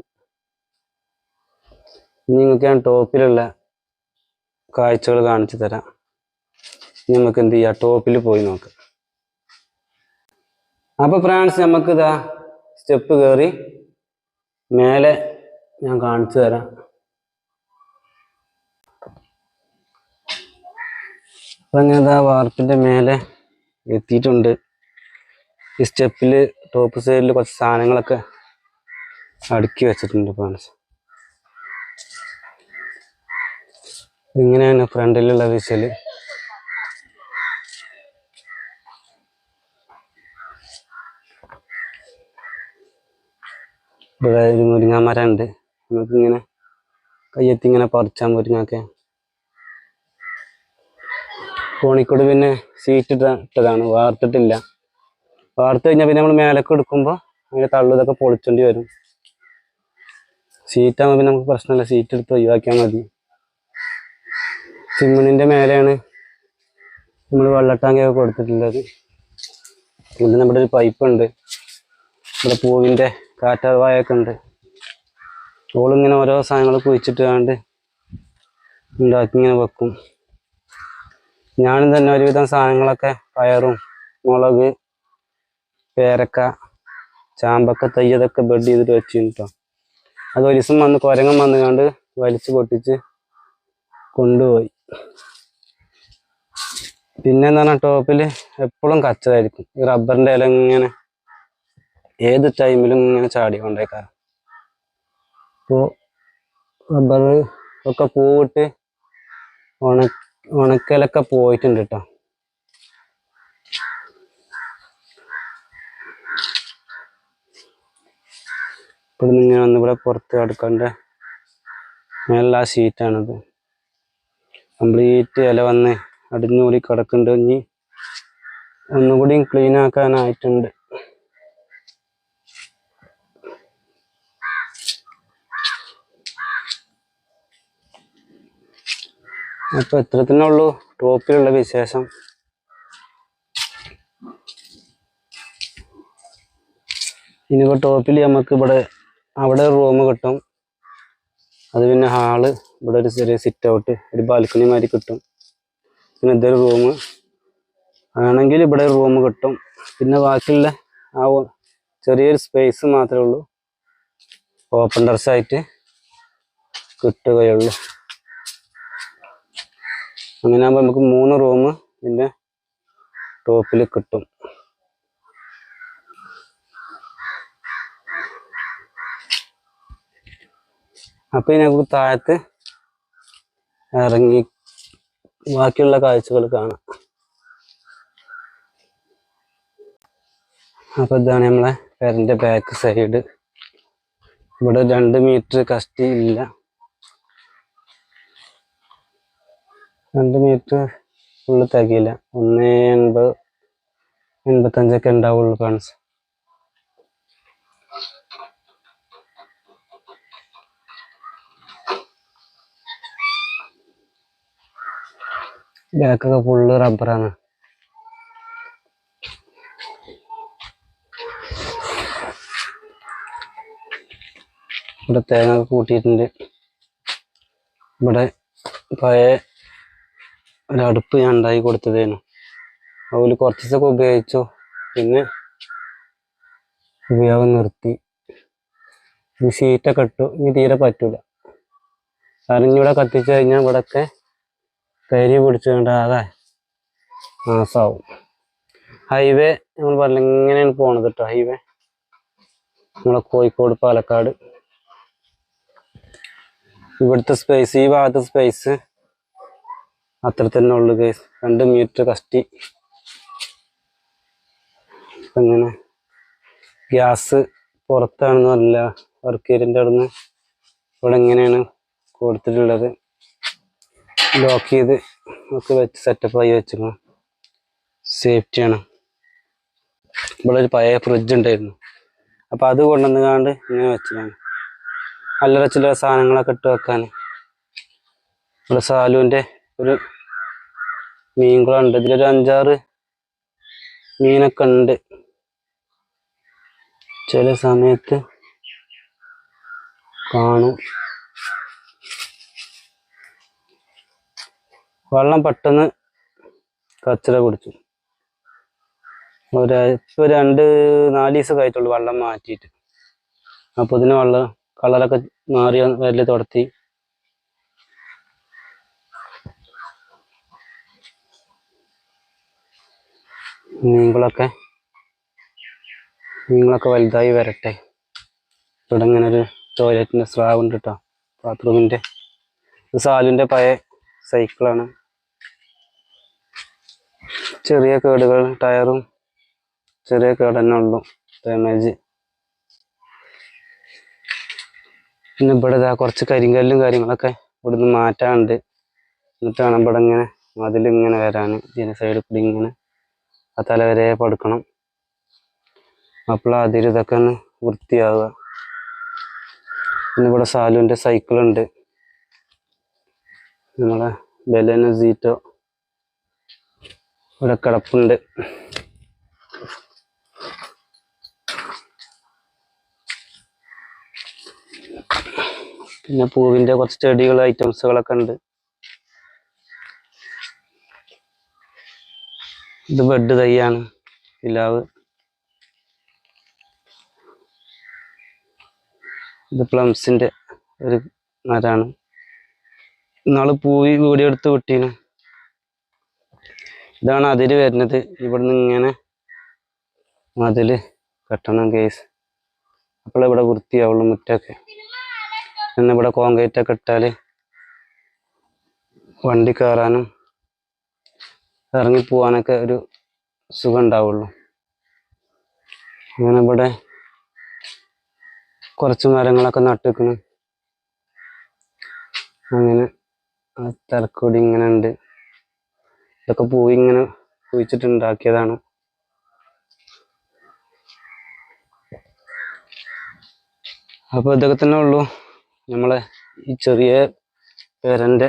ഇനി നിങ്ങൾക്ക് ഞാൻ ടോപ്പിലുള്ള കാഴ്ചകൾ കാണിച്ചു തരാം. ഇനി നമുക്ക് എന്ത് ചെയ്യാം, ടോപ്പിൽ പോയി നോക്കാം. അപ്പോൾ ഫ്രണ്ട്സ്, നമുക്കിതാ സ്റ്റെപ്പ് കയറി മേലെ ഞാൻ കാണിച്ചു തരാം. അപ്പം അങ്ങനെ ഇതാ വാർപ്പിൻ്റെ മേലെ എത്തിയിട്ടുണ്ട്. ഈ സ്റ്റെപ്പിൽ ടോപ്പ് സൈഡിൽ കുറച്ച് സാധനങ്ങളൊക്കെ അടുക്കി വെച്ചിട്ടുണ്ട് ഫ്രണ്ട്സ്. ഇങ്ങനെയാണ് ഫ്രണ്ടിലുള്ള വിഷ്വല്. ഇവിടെ ഒരു മുരിങ്ങ മരം ഉണ്ട്, നമുക്കിങ്ങനെ കയ്യെത്തി ഇങ്ങനെ പറിച്ചാൽ മുരിങ്ങയൊക്കെ. കോണിക്കൂട് പിന്നെ സീറ്റ് ഇട്ടതാണ്, വാർത്തിട്ടില്ല. വാർത്ത് കഴിഞ്ഞാൽ പിന്നെ നമ്മൾ മേലേക്ക് എടുക്കുമ്പോൾ അതിൻ്റെ തള്ളു ഇതൊക്കെ പൊളിച്ചേണ്ടി വരും. ഷീറ്റാകുമ്പോൾ പിന്നെ നമുക്ക് പ്രശ്നമില്ല, ഷീറ്റ് എടുത്ത് ഒഴിവാക്കിയാൽ മതി. ചിമ്മിണിൻ്റെ മേലെയാണ് നമ്മൾ വെള്ളട്ടാങ്കിയൊക്കെ കൊടുത്തിട്ടുള്ളത്. പിന്നെ നമ്മുടെ ഒരു പൈപ്പ് ഉണ്ട്, ഇവിടെ പൂവിൻ്റെ കാറ്റാർവായൊക്കെ ഉണ്ട്. ഓളിങ്ങനെ ഓരോ സാധനങ്ങൾ കുഴിച്ചിട്ട് കണ്ട് ഉണ്ടാക്കി ഇങ്ങനെ വെക്കും. ഞാനും തന്നെ ഒരുവിധം സാധനങ്ങളൊക്കെ പയറും മുളക് പേരക്ക ചാമ്പക്ക തൈ അതൊക്കെ ബെഡ് ചെയ്തിട്ട് വെച്ചിരുന്നു കേട്ടോ. അത് ഒരു ദിവസം വന്ന് കുരങ്ങൻ വന്ന് കണ്ട് വലിച്ചു പൊട്ടിച്ച് കൊണ്ടുപോയി. പിന്നെ എന്ന് പറഞ്ഞാൽ ടോപ്പിൽ എപ്പോഴും കച്ചതായിരിക്കും. ഈ റബ്ബറിൻ്റെ ഇല ഇങ്ങനെ ഏത് ടൈമിലും ഇങ്ങനെ ചാടി കൊണ്ടേക്കാം. അപ്പോൾ റബ്ബർ ഒക്കെ പൂവിട്ട് ഉണക്കലൊക്കെ പോയിട്ടുണ്ട് കേട്ടോ. ഇവിടുന്ന് ഇങ്ങനെ വന്ന് ഇവിടെ പുറത്ത് അടുക്കണ്ട മേലുള്ള ആ ഷീറ്റാണിത്. കംപ്ലീറ്റ് ഇല വന്ന് അടിഞ്ഞുകൂടി കിടക്കുന്നുണ്ട്. ഇനി ഒന്നുകൂടി ക്ലീൻ ആക്കാനായിട്ടുണ്ട്. അപ്പോൾ ഇത്ര തന്നെ ഉള്ളൂ ടോപ്പിലുള്ള വിശേഷം. ഇനിയിപ്പോൾ ടോപ്പിൽ നമുക്ക് അവിടെ റൂം കിട്ടും. അത് പിന്നെ ഹാള്, ഇവിടെ ഒരു ചെറിയ സിറ്റ് ഔട്ട്, ഒരു ബാൽക്കണി മാതിരി കിട്ടും. പിന്നെ ഇതൊരു റൂം ആണെങ്കിൽ ഇവിടെ ഒരു റൂം കിട്ടും. പിന്നെ ബാക്കിയുള്ള ആ ചെറിയൊരു സ്പേസ് മാത്രമേ ഉള്ളൂ ഓപ്പൺ ടെറസായിട്ട് കിട്ടുകയുള്ളൂ. അങ്ങനെ ആകുമ്പോൾ നമുക്ക് 3 റൂം പിന്നെ ടോപ്പിൽ കിട്ടും. അപ്പോൾ നമുക്ക് താഴത്ത് ഇറങ്ങി ബാക്കിയുള്ള കാഴ്ചകൾ കാണാം. അപ്പോൾ ഇതാണ് നമ്മളെ പെരൻ്റെ ബാക്ക് സൈഡ്. ഇവിടെ 2 മീറ്റർ കഷ്ടി ഇല്ല, 2 മീറ്റർ ഫുള്ള് തികയില്ല. 1.85 ഉണ്ടാവുള്ളൂ ഫ്രണ്ട്സ്. ബാക്കൊക്കെ ഫുള്ള് റബ്ബറാണ്. ഇവിടെ തേങ്ങ കൂട്ടിയിട്ടുണ്ട്. ഇവിടെ പഴയ ഒരടുപ്പ് ഞാൻ ഉണ്ടാക്കി കൊടുത്തതേനു. അതുപോലെ കുറച്ച് ദിവസമൊക്കെ ഉപയോഗിച്ചു, പിന്നെ ഉപയോഗം നിർത്തി. ഈ ഷീറ്റൊക്കെ ഇട്ടു. ഇനി തീരെ പറ്റൂല, കാരണം ഇനി ഇവിടെ കത്തിച്ചു കഴിഞ്ഞാൽ ഇവിടെയൊക്കെ കരി പിടിച്ചുകൊണ്ട് ആകെ നാശമാവും. ഹൈവേ നമ്മൾ പറഞ്ഞ ഇങ്ങനെയാണ് പോണത് കേട്ടോ. ഹൈവേ നമ്മളെ കോഴിക്കോട് പാലക്കാട്. ഇവിടുത്തെ സ്പേസ്, ഈ ഭാഗത്തെ സ്പേസ് അത്ര തന്നെ ഉള്ളു ഗൈസ്. 2 മീറ്റർ കഷ്ടി. അങ്ങനെ ഗ്യാസ് പുറത്താണെന്ന് പറഞ്ഞില്ല, വർക്കേരിയൻ്റെ അവിടെ നിന്ന് ഇവിടെ ഇങ്ങനെയാണ് കൊടുത്തിട്ടുള്ളത്. ലോക്ക് ചെയ്ത് ഒക്കെ വെച്ച് സെറ്റപ്പായി വെച്ചിരിക്കണം. സേഫ്റ്റിയാണ്. ഇവിടെ ഒരു പഴയ ഫ്രിഡ്ജ് ഉണ്ടായിരുന്നു, അപ്പോൾ അത് കൊണ്ടുവന്നുകാണ്ട് ഇങ്ങനെ വെച്ചതാണ്. അല്ലറ ചില്ലറ സാധനങ്ങളൊക്കെ ഇട്ട് വെക്കാൻ. ഇവിടെ സാലുവിൻ്റെ ഒരു മീൻകുളമുണ്ട്. ഇതിലൊരു 5-6 മീനൊക്കെ ഉണ്ട്. ചില സമയത്ത് കാണും. വെള്ളം പെട്ടെന്ന് കച്ചറ കുടിച്ചു. ഇപ്പോൾ 2-4 ദിവസം ആയിട്ടുള്ളൂ വെള്ളം മാറ്റിയിട്ട്. അപ്പോൾ ഇതിന് വെള്ളം കളറൊക്കെ മാറി വരല് തുടത്തി. മീനുകളൊക്കെ വലുതായി വരട്ടെ. ഇവിടെ ഇങ്ങനെ ഒരു ടോയ്ലറ്റിൻ്റെ സ്ലാബ് ഉണ്ട് കേട്ടോ, ബാത്റൂമിൻ്റെ. ഇത് സാലിൻ്റെ പഴയ സൈക്കിളാണ്. ചെറിയ കേടുകൾ, ടയറും ചെറിയ കേട് തന്നെ ഉള്ളൂ, ഡാമേജ്. പിന്നെ ഇവിടെ കുറച്ച് കരിങ്കല്ലും കാര്യങ്ങളൊക്കെ ഇവിടുന്ന് മാറ്റാനുണ്ട്. എന്നിട്ടാണ് ഇവിടെ ഇങ്ങനെ മതിലിങ്ങനെ വരാൻ. ഇതിന് സൈഡിൽ കൂടി ഇങ്ങനെ ആ തല വരെ പടുക്കണം. അപ്പോൾ അതിൽ ഇതൊക്കെ ഒന്ന് വൃത്തിയാവുക. പിന്നെ ഇവിടെ സാലുവിൻ്റെ സൈക്കിളുണ്ട്, നമ്മളെ ബെലന സീറ്റോ ഇവിടെ കിടപ്പുണ്ട്. പിന്നെ പൂവിൻ്റെ കുറച്ച് ചെടികൾ ഐറ്റംസുകളൊക്കെ ഉണ്ട്. ഇത് ബെഡ് തൈയാണ്, പിലാവ്. ഇത് പ്ലംസിൻ്റെ ഒരു മരമാണ്. ഇന്നാള് പൂവി വീഡിയോ എടുത്ത് വിട്ടീന്. ഇതാണ് അതിര് വരുന്നത്. ഇവിടുന്ന് ഇങ്ങനെ മതില് കെട്ടണം കേസ്, അപ്പോൾ ഇവിടെ വൃത്തിയാവുള്ളൂ മുറ്റൊക്കെ. പിന്നെ ഇവിടെ കോൺക്രീറ്റ് ഒക്കെ ഇട്ടാൽ വണ്ടി കയറാനും ഇറങ്ങിപ്പോവാനൊക്കെ ഒരു സുഖം ഉണ്ടാവുള്ളൂ. അങ്ങനെ ഇവിടെ കുറച്ച് മരങ്ങളൊക്കെ നട്ടിക്കണം. അങ്ങനെ തലക്കൂടി ഇങ്ങനെ ഉണ്ട്. ഇതൊക്കെ പൂവ് ഇങ്ങനെ കുഴിച്ചിട്ടുണ്ടാക്കിയതാണ്. അപ്പോൾ ഇതൊക്കെ തന്നെ ഉള്ളൂ നമ്മളെ ഈ ചെറിയ പേരൻ്റെ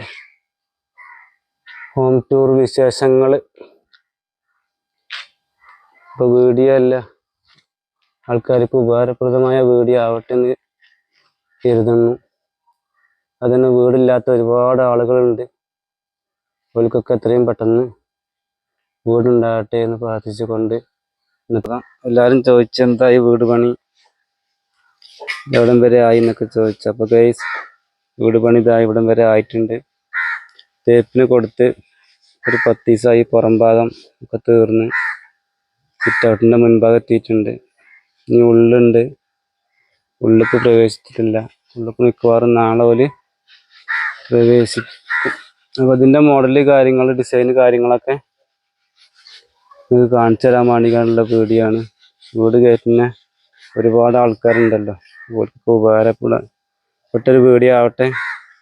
ഹോം ടൂർ വിശേഷങ്ങൾ. ഇപ്പോൾ വീഡിയോ അല്ല, ആൾക്കാർക്ക് ഉപകാരപ്രദമായ വീഡിയോ ആവട്ടെ എന്ന് കരുതുന്നു. അതിന് വീടില്ലാത്ത ഒരുപാട് ആളുകളുണ്ട്. അവർക്കൊക്കെ എത്രയും പെട്ടെന്ന് വീടുണ്ടാകട്ടെ എന്ന് പ്രാർത്ഥിച്ചുകൊണ്ട് നിൽക്കാം. എല്ലാവരും ചോദിച്ചെന്തായി വീട് പണി എവിടം വരെ ആയി എന്നൊക്കെ ചോദിച്ചു. അപ്പോൾ ഗൈസ്, വീട് പണി ഇതാ ഇവിടം വരെ ആയിട്ടുണ്ട്. തേപ്പിന് കൊടുത്ത് ഒരു 10 ദിവസമായി. പുറം ഭാഗം ഒക്കെ തീർന്ന് സിറ്റൗട്ടിൻ്റെ മുൻഭാഗം എത്തിയിട്ടുണ്ട്. ഇനി ഉള്ളുണ്ട്, ഉള്ളിലേക്ക് പ്രവേശിച്ചിട്ടില്ല. ഉള്ളിലേക്ക് മിക്കവാറും നാളെ പോലെ പ്രവേശിക്കും. അപ്പോൾ അതിൻ്റെ മോഡല് കാര്യങ്ങൾ, ഡിസൈന് കാര്യങ്ങളൊക്കെ നിങ്ങൾക്ക് കാണിച്ചു തരാൻ വേണ്ടിയുള്ള വീഡിയോ ആണ്. വീട് കയറ്റുന്ന ഒരുപാട് ആൾക്കാരുണ്ടല്ലോ, അവർക്ക് ഉപകാരപ്പെട്ടൊരു വീഡിയോ ആവട്ടെ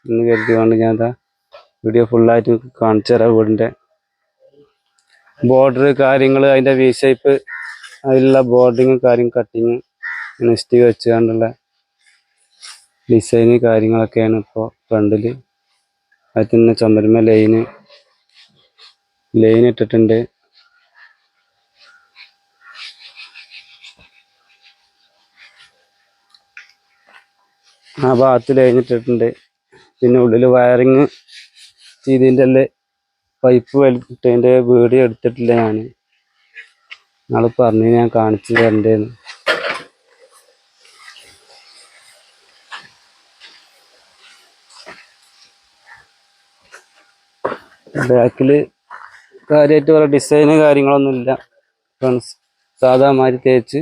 എന്ന് കരുതിക്കൊണ്ട് ഞാൻ വീഡിയോ ഫുള്ളായിട്ട് കാണിച്ചു തരാം. വീടിൻ്റെ ബോർഡർ കാര്യങ്ങൾ, അതിൻ്റെ വി ഷേപ്പ്, അതിലുള്ള ബോർഡിങ് കാര്യം, കട്ടിങ്, നെസ്റ്റ് വെച്ചുകൊണ്ടുള്ള ഡിസൈന് കാര്യങ്ങളൊക്കെയാണ് ഇപ്പോൾ ഫ്രണ്ടിൽ. അതിൽ തന്നെ ചുമരുമ ലൈൻ ഇട്ടിട്ടുണ്ട്. ആ ഭാഗത്ത് ലൈൻ ഇട്ടിട്ടുണ്ട്. പിന്നെ ഉള്ളിൽ വയറിങ് ചെയ്തതിൻ്റെ അല്ലേ പൈപ്പ് വലിച്ചിട്ടതിൻ്റെ വീഡിയോ എടുത്തിട്ടില്ല. നാളെ പറഞ്ഞു ഞാൻ കാണിച്ചു തരണ്ടേന്ന്. ബാക്കിൽ കാര്യമായിട്ട് വേറെ ഡിസൈന് കാര്യങ്ങളൊന്നുമില്ല. സാധാ മാതിരി തേച്ച്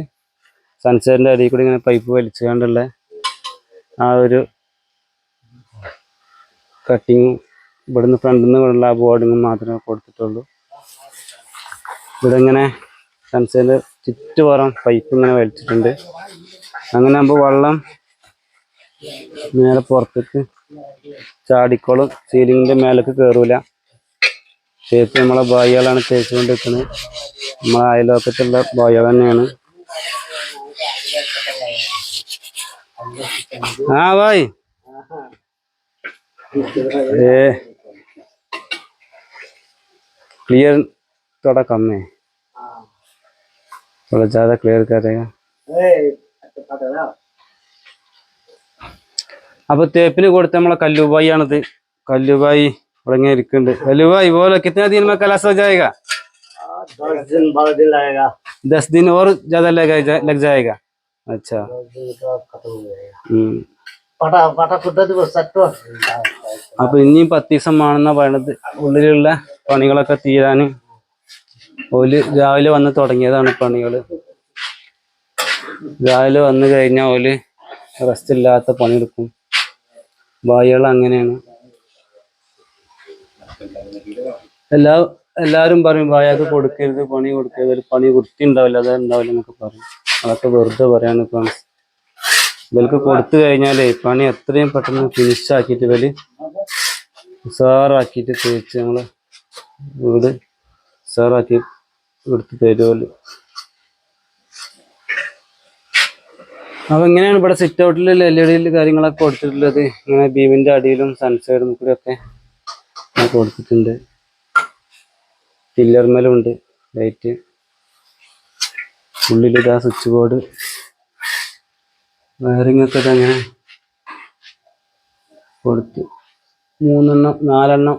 സൺസെറ്റിൻ്റെ അടിയിൽ കൂടി ഇങ്ങനെ പൈപ്പ് വലിച്ചു കൊണ്ടുള്ള ആ ഒരു കട്ടിങ്ങും ഇവിടുന്ന് ഫ്രണ്ടിൽ നിന്ന് ഉള്ള ആ ബോർഡിങ്ങും മാത്രമേ കൊടുത്തിട്ടുള്ളൂ. ഇവിടെ ഇങ്ങനെ സൺസെറ്റിൻ്റെ ചുറ്റുപുറം പൈപ്പ് ഇങ്ങനെ വലിച്ചിട്ടുണ്ട്. അങ്ങനെ ആകുമ്പോൾ വെള്ളം നേരെ പുറത്തേക്ക് ചാടിക്കോളും, സീലിങ്ങിൻ്റെ മേലേക്ക് കയറൂല. തേച്ച് നമ്മളെ ബായികളാണ് തേച്ച് കൊണ്ടിരിക്കുന്നത്. നമ്മളെ അയൽവക്കത്തുള്ള ബായികൾ തന്നെയാണ്. ആ ഭായ്, क्लियर थोड़ा कम है, थोड़ा ज़्यादा क्लियर करेगा. അപ്പോൾ തേപ്പിന് കൊടുത്ത നമ്മളെ കല്ലുബായി ആണിത്. കല്ലുബായി ഇവിടെ ഇങ്ങനെ ഇരിക്കുന്നുണ്ട്. കല്ലുബായി बोलो कितने दिन में क्लास हो जाएगा? 10 दिन 12 दिन लगेगा. 10 दिन और ज़्यादा लग जाएगा. अच्छा, 10 दिन का खत्म हो जाएगा. പട്ട കുട്ടത്ത് സെറ്റ്. അപ്പൊ ഇനിയും 10 ദിവസം ആണെന്നാ പറയണത്. ഉള്ളിലുള്ള പണികളൊക്കെ തീരാൻ ഓല് രാവിലെ വന്ന് തുടങ്ങിയതാണ് പണികൾ. രാവിലെ വന്നു കഴിഞ്ഞാൽ ഓല് റെസ്റ്റ് ഇല്ലാത്ത പണിയെടുക്കും. ബായികൾ അങ്ങനെയാണ്. എല്ലാവരും പറയും ബായക്ക് കൊടുക്കരുത്, പണി കൊടുക്കരുത്, ഒരു പണി വൃത്തി ഉണ്ടാവില്ല, അത് ഉണ്ടാവില്ല എന്നൊക്കെ പറയും. അതൊക്കെ വെറുതെ പറയാണ്. ഇപ്പം ഇവർക്ക് കൊടുത്തു കഴിഞ്ഞാലേ പണി എത്രയും പെട്ടെന്ന് ഫിനിഷാക്കിയിട്ട് ഇവര് ഉസാറാക്കിയിട്ട് തേച്ച് നമ്മള് വീട് ഉസാറാക്കി എടുത്ത് തരുമല്ലോ. അപ്പൊ ഇങ്ങനെയാണ് ഇവിടെ സിറ്റ് ഔട്ടിൽ LED കാര്യങ്ങളൊക്കെ കൊടുത്തിട്ടുള്ളത്. ഇങ്ങനെ ബീമിന്റെ അടിയിലും സൺസൈഡും കൂടി ഒക്കെ കൊടുത്തിട്ടുണ്ട്. പില്ലർമേലും ഉണ്ട് ലൈറ്റ്. ഉള്ളിലിതാ സ്വിച്ച് ബോർഡ്, വയറിംഗ് ഒക്കെ അങ്ങനെ കൊടുത്ത് 4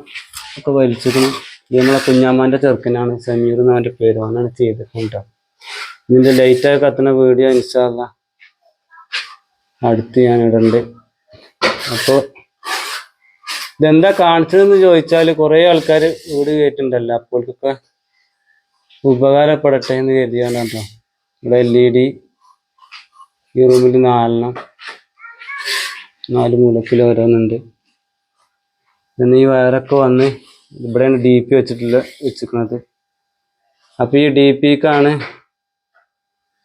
ഒക്കെ വലിച്ചിരിക്കണം. ഇത് നമ്മളെ കുഞ്ഞാമാന്റെ ചെറുക്കനാണ്, സമീർ എന്നവന്റെ പേര്, അവനാണ് ചെയ്തിട്ടുണ്ട്. ഇതിന്റെ ലൈറ്റൊക്കെ കത്തുന്ന വീഡിയോ ഇൻഷാ അല്ലാഹ് അടുത്ത് ഞാൻ ഇടണ്ട്. അപ്പോൾ ഇതെന്താ കാണിച്ചതെന്ന് ചോദിച്ചാൽ കുറേ ആൾക്കാർ വീട് കേട്ടിട്ടുണ്ടല്ലോ, അപ്പോഴൊക്കെ ഉപകാരപ്പെടട്ടെ എന്ന് കരുതിയാണ് കേട്ടോ. ഇവിടെ LED ഈ റൂമിൽ 4 മൂലക്കിൽ ഓരോന്നുണ്ട്. പിന്നെ ഈ വയറൊക്കെ വന്ന് ഇവിടെയാണ് DP വെച്ചിരിക്കുന്നത്. അപ്പൊ ഈ DPക്കാണ്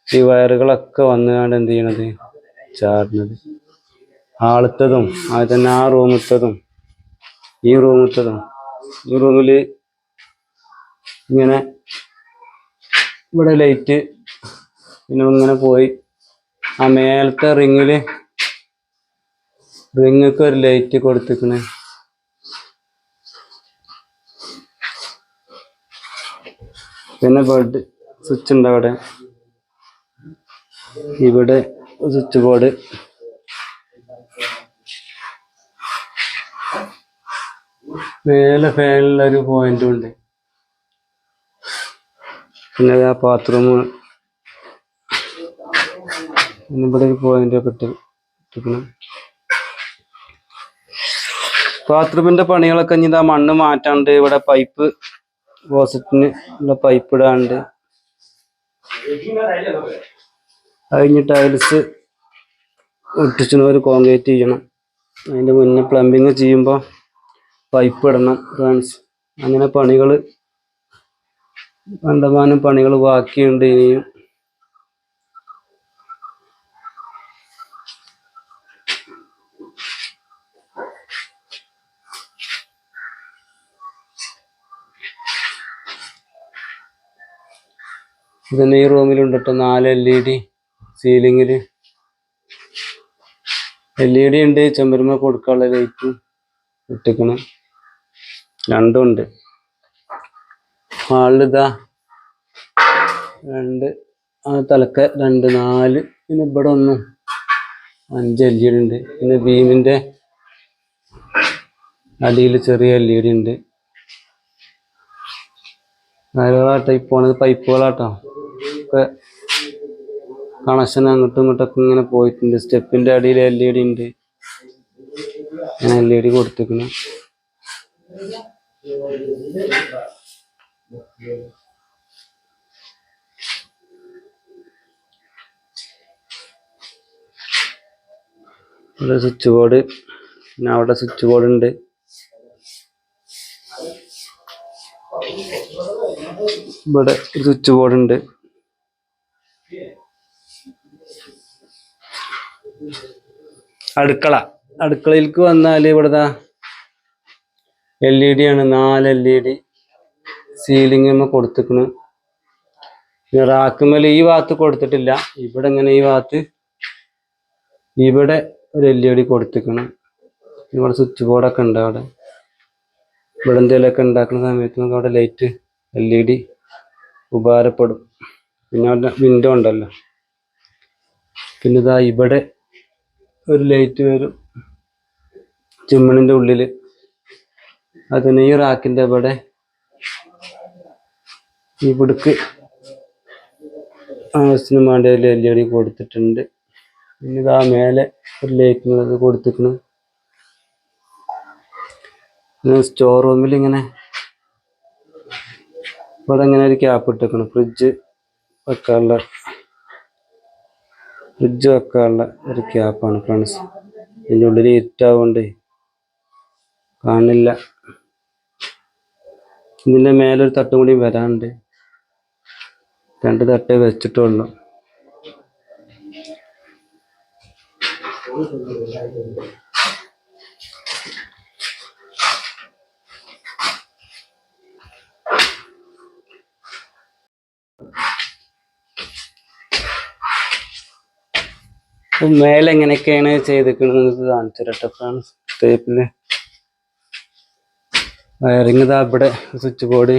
ഈ വയറുകളൊക്കെ വന്നുകൊണ്ട് എന്ത് ചെയ്യണത്, ചാടുന്നത്. ആളത്തതും അത് തന്നെ ആ റൂമിലത്തതും ഈ റൂമിലത്തതും. ഈ റൂമില് ഇങ്ങനെ ഇവിടെ ലൈറ്റ്, പിന്നെ ഇങ്ങനെ പോയി ആ മേലത്തെ റിങ്ങൊക്കെ ഒരു ലൈറ്റ് കൊടുത്തിക്കണേ. പിന്നെ ബെഡ് സ്വിച്ച് ഉണ്ട് അവിടെ. ഇവിടെ സ്വിച്ച് ബോർഡ്, മേലെ ഫാനിലുള്ള ഒരു പോയിന്റും ഉണ്ട്. പിന്നെ ആ ബാത്റൂം, ഇവിടെ ഒരു പോയിന്റ് ഒക്കെ ഇട്ടിരിക്കണം. ബാത്റൂമിന്റെ പണികളൊക്കെ ഇതാ മണ്ണ് മാറ്റാണ്ട്, ഇവിടെ പൈപ്പ് ക്ലോസറ്റിന് ഉള്ള പൈപ്പ് ഇടാണ്ട്, കഴിഞ്ഞ് ടൈൽസ് ഒട്ടിച്ചൊരു കോൺക്രീറ്റ് ചെയ്യണം. അതിന്റെ മുന്നേ പ്ലംബിങ് ചെയ്യുമ്പോൾ പൈപ്പ് ഇടണം ഫ്രണ്ട്സ്. അങ്ങനെ കണ്ടമാനം പണികൾ ബാക്കിയുണ്ട് ഇനിയും. ഇതന്നെ ഈ റൂമിലുണ്ട് കേട്ടോ 4 LED സീലിങ്ങില്. LED ഉണ്ട്, ചെമ്പരമ കൊടുക്കാനുള്ള ലൈറ്റും ഇട്ടിക്കണം, രണ്ടും ഉണ്ട്. ഹാളിലിതാ 2 ആ തലക്കെ 2 4, പിന്നെ ഇവിടെ 5 LED ഉണ്ട്. പിന്നെ ബീമിന്റെ അടിയിൽ ചെറിയ LED ഉണ്ട്. വയറുകളാട്ടോ ഈ പോണത്, പൈപ്പുകളാട്ടോ. ഒക്കെ കണക്ഷൻ അങ്ങോട്ടും ഇങ്ങോട്ടൊക്കെ ഇങ്ങനെ പോയിട്ടുണ്ട്. സ്റ്റെപ്പിന്റെ അടിയിൽ LED ഉണ്ട്, അങ്ങനെ LED കൊടുത്തിരിക്കുന്നു. ഇവിടെ സ്വിച്ച് ബോർഡ്, പിന്നെ അവിടെ സ്വിച്ച് ബോർഡ് ഉണ്ട്. ഇവിടെ സ്വിച്ച് ബോർഡ് ഉണ്ട്. അടുക്കളയിലേക്ക് വന്നാൽ ഇവിടുത്തെ LED ആണ്, 4 LED സീലിംഗ് കൊടുത്തിക്കണ്. റാക്കുമേൽ ഈ ഭാഗത്ത് കൊടുത്തിട്ടില്ല. ഇവിടെ ഇങ്ങനെ ഈ ഭാഗത്ത് ഇവിടെ ഒരു LED കൊടുത്തിക്കണം. ഇവിടെ സ്വിച്ച് ബോർഡൊക്കെ ഉണ്ട്. അവിടെ ഇവിടെ എന്തെങ്കിലുമൊക്കെ ഉണ്ടാക്കുന്ന സമയത്ത് നമുക്ക് അവിടെ ലൈറ്റ് LED ഉപകാരപ്പെടും. പിന്നെ അവിടെ വിൻഡോ ഉണ്ടല്ലോ. പിന്നെ ഇതാ ഇവിടെ ഒരു ലൈറ്റ് വരും ചിമ്മിണിന്റെ ഉള്ളില്. അതിന് ഈ റാക്കിന്റെ ഇവിടെ ഇവിടേക്ക് ആവശ്യത്തിന് വേണ്ടി LED കൊടുത്തിട്ടുണ്ട്. പിന്നെ ഇതാ മേലെ ഒരു ലൈറ്റ് കൊടുത്തിരിക്കുന്നു. സ്റ്റോർ റൂമിൽ ഇങ്ങനെ ഇവിടെ ഇങ്ങനെ ഒരു ക്യാപ്പ് ഇട്ടിരിക്കണം. ഫ്രിഡ്ജ് വെക്കാനുള്ള ഒരു ക്യാപ്പാണ് ഫ്രണ്ട്സ്. ഇതിൻ്റെ ഉള്ളിൽ ഇരുട്ടാവുകൊണ്ട് കാണില്ല. ഇതിൻ്റെ മേലൊരു തട്ടും കൂടി വരാനുണ്ട്. 2 തട്ടേ വെച്ചിട്ടുള്ളൂ. അപ്പം മേലെ എങ്ങനെയൊക്കെയാണ് ചെയ്തിരിക്കുന്നത് നിങ്ങൾക്ക് കാണിച്ചു തരട്ടെ ഫ്രണ്ട്സ്. ടേപ്പിൽ വയറിങ് ഇതാ ഇവിടെ സ്വിച്ച് ബോർഡ്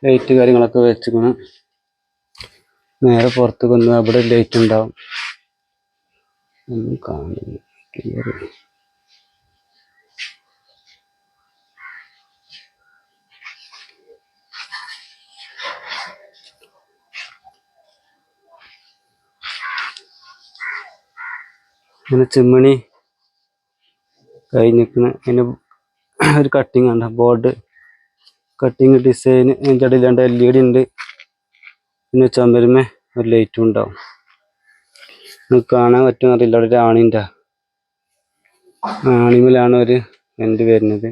ലൈറ്റ് കാര്യങ്ങളൊക്കെ വെച്ചിരിക്കണം. നേരെ പുറത്ത് വന്ന് അവിടെ ലൈറ്റ് ഉണ്ടാവും. ഒന്നും കാണുന്നില്ല ക്ലിയർ. ഇങ്ങനെ ചിമ്മിണി കഴിഞ്ഞിരിക്കുന്ന അതിന് ഒരു കട്ടിങ് ഉണ്ട്. ബോർഡ് കട്ടിങ് ഡിസൈൻ അതിൻ്റെ ഇടയിൽ രണ്ട് LED ഉണ്ട്. പിന്നെ ചുമരുമേ ഒരു ലൈറ്റും ഉണ്ടാവും. നിങ്ങൾക്ക് കാണാൻ പറ്റുമെന്ന് അറിയില്ല. അവിടെ ഒരു ആണിൻ്റെ ആണിമേലാണ് ഒരു എൻഡ് വരുന്നത്.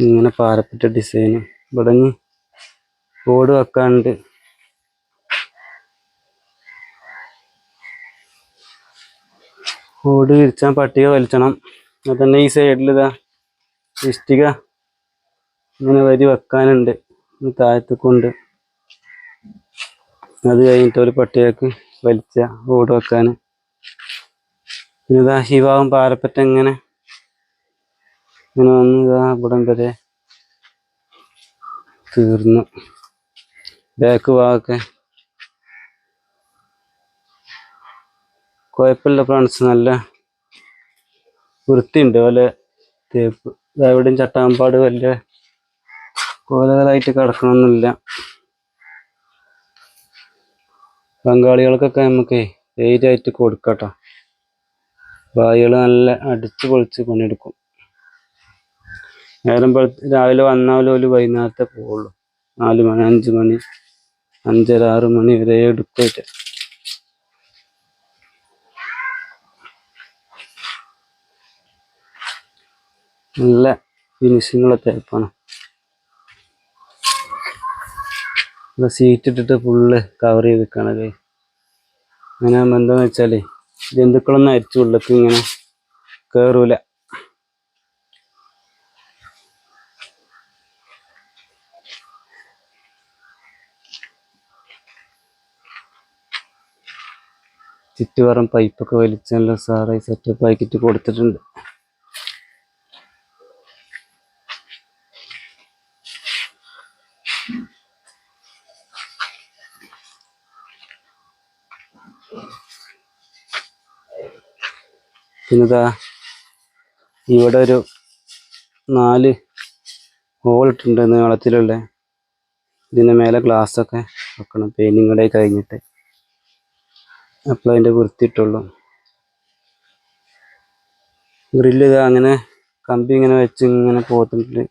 ഇങ്ങനെ പാരപ്പറ്റ ഡിസൈൻ ഇവിടെ ബോർഡ് വെക്കാനുണ്ട്. ബോർഡ് വിരിച്ചാൽ പട്ടിക വലിച്ചണം. അതന്നെ ഈ സൈഡിൽ ഇതാ ഇഷ്ടിക ഇങ്ങനെ വരി വെക്കാനുണ്ട്. താഴത്തേക്കുണ്ട്. അത് കഴിഞ്ഞിട്ട് ഒരു പട്ടികക്ക് വലിച്ച ബോർഡ് വെക്കാൻ. പിന്നെ ഇതാ ഈ ഭാഗം പാരപ്പറ്റ ഇങ്ങനെ വന്ന് ഇതാ ഇവിടം വരെ തീർന്നു. ബാക്ക് ഭാഗമൊക്കെ കുഴപ്പമില്ല ഫ്രണ്ട്സ്, നല്ല വൃത്തിയുണ്ട്. വല്ല തേപ്പ് എവിടെയും ചട്ടാമ്പാട് വലിയ കോലകളായിട്ട് കിടക്കണമെന്നില്ല. ബംഗാളികൾക്കൊക്കെ നമുക്ക് ധൈര്യമായിട്ട് കൊടുക്കട്ടോ. ഭായികൾ നല്ല അടിച്ച് പൊളിച്ച് പണിയെടുക്കും. നേരം രാവിലെ വന്നാലും ഒരു വൈകുന്നേരത്തെ പോവുള്ളൂ. 4 മണി 5 മണി 5:30 6 മണി വരെ എടുത്തിട്ട്. നല്ല ഫിനിഷിങ്ങുള്ള തേപ്പാണ്. സീറ്റ് ഇട്ടിട്ട് ഫുള്ള് കവർ ചെയ്ത് നിൽക്കണത്. അങ്ങനെ എന്താണെന്ന് വെച്ചാൽ ജന്തുക്കളൊന്നും അരിച്ചു ഉള്ളിലേക്ക് ഇങ്ങനെ കയറൂല. ചുറ്റുപുറം പൈപ്പൊക്കെ വലിച്ച് നല്ല സാറായി സെറ്റപ്പ് ആക്കിയിട്ട് കൊടുത്തിട്ടുണ്ട്. പിന്നെതാ ഇവിടെ ഒരു 4 ഹോൾ ഇട്ടിട്ടുണ്ട് നീളത്തിലുള്ള. ഇതിൻ്റെ മേലെ ഗ്ലാസ്സൊക്കെ വെക്കണം. പെയിൻറ്റിങ് കൂടെ കഴിഞ്ഞിട്ട് അപ്പോൾ അതിൻ്റെ വൃത്തിയിട്ടുള്ളൂ. ഗ്രില്ല് ഇതാ അങ്ങനെ കമ്പി ഇങ്ങനെ വെച്ച് ഇങ്ങനെ പോത്തിട്ട്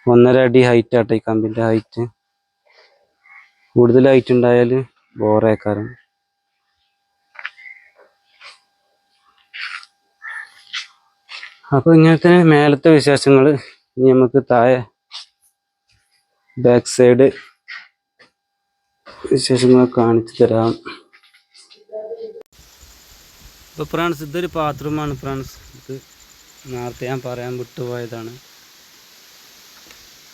1.5 അടി ഹൈറ്റ് ആട്ടെ ഈ കമ്പിൻ്റെ ഹൈറ്റ്. കൂടുതൽ ഹൈറ്റ് ഉണ്ടായാൽ ബോറേക്കാരം. അപ്പോൾ ഇങ്ങനത്തെ മേലത്തെ വിശേഷങ്ങൾ. ഇനി നമുക്ക് താഴെ ബാക്ക് സൈഡ് വിശേഷങ്ങൾ കാണിച്ചു തരാം. ഇപ്പോൾ ഫ്രണ്ട്സ് ഇതൊരു ബാത്റൂമാണ് ഫ്രണ്ട്സ്. ഇത് നേരത്തെ ഞാൻ പറയാൻ വിട്ടുപോയതാണ്.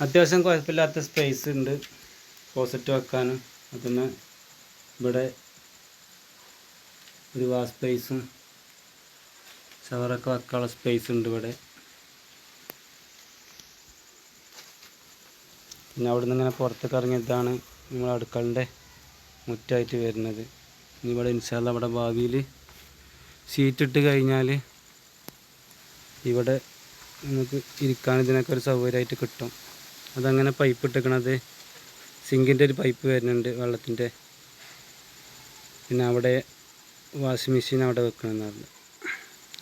അത്യാവശ്യം കുഴപ്പമില്ലാത്ത സ്പേസ് ഉണ്ട് ക്ലോസറ്റ് വെക്കാനും. അതിന് ഇവിടെ ഒരു വാഷ് സ്പേസും ഷവറൊക്കെ വെക്കാനുള്ള സ്പേസ് ഉണ്ട് ഇവിടെ. പിന്നെ അവിടെ നിന്ന് ഇങ്ങനെ പുറത്തേക്ക് ഇറങ്ങിയതാണ് നമ്മൾ അടുക്കളൻ്റെ മുറ്റായിട്ട് വരുന്നത്. ഇനി ഇവിടെ ഇൻഷാല്ലാ ഇവിടെ ഭാവിയിൽ ഷീറ്റ് ഇട്ട് കഴിഞ്ഞാൽ ഇവിടെ നമുക്ക് ഇരിക്കാൻ ഇതിനൊക്കെ ഒരു സൗകര്യമായിട്ട് കിട്ടും. അതങ്ങനെ പൈപ്പ് ഇട്ടിക്കണത് സിങ്കിൻ്റെ ഒരു പൈപ്പ് വരുന്നുണ്ട് വെള്ളത്തിൻ്റെ. പിന്നെ അവിടെ വാഷിംഗ് മെഷീൻ അവിടെ വെക്കണമെന്നാണ്.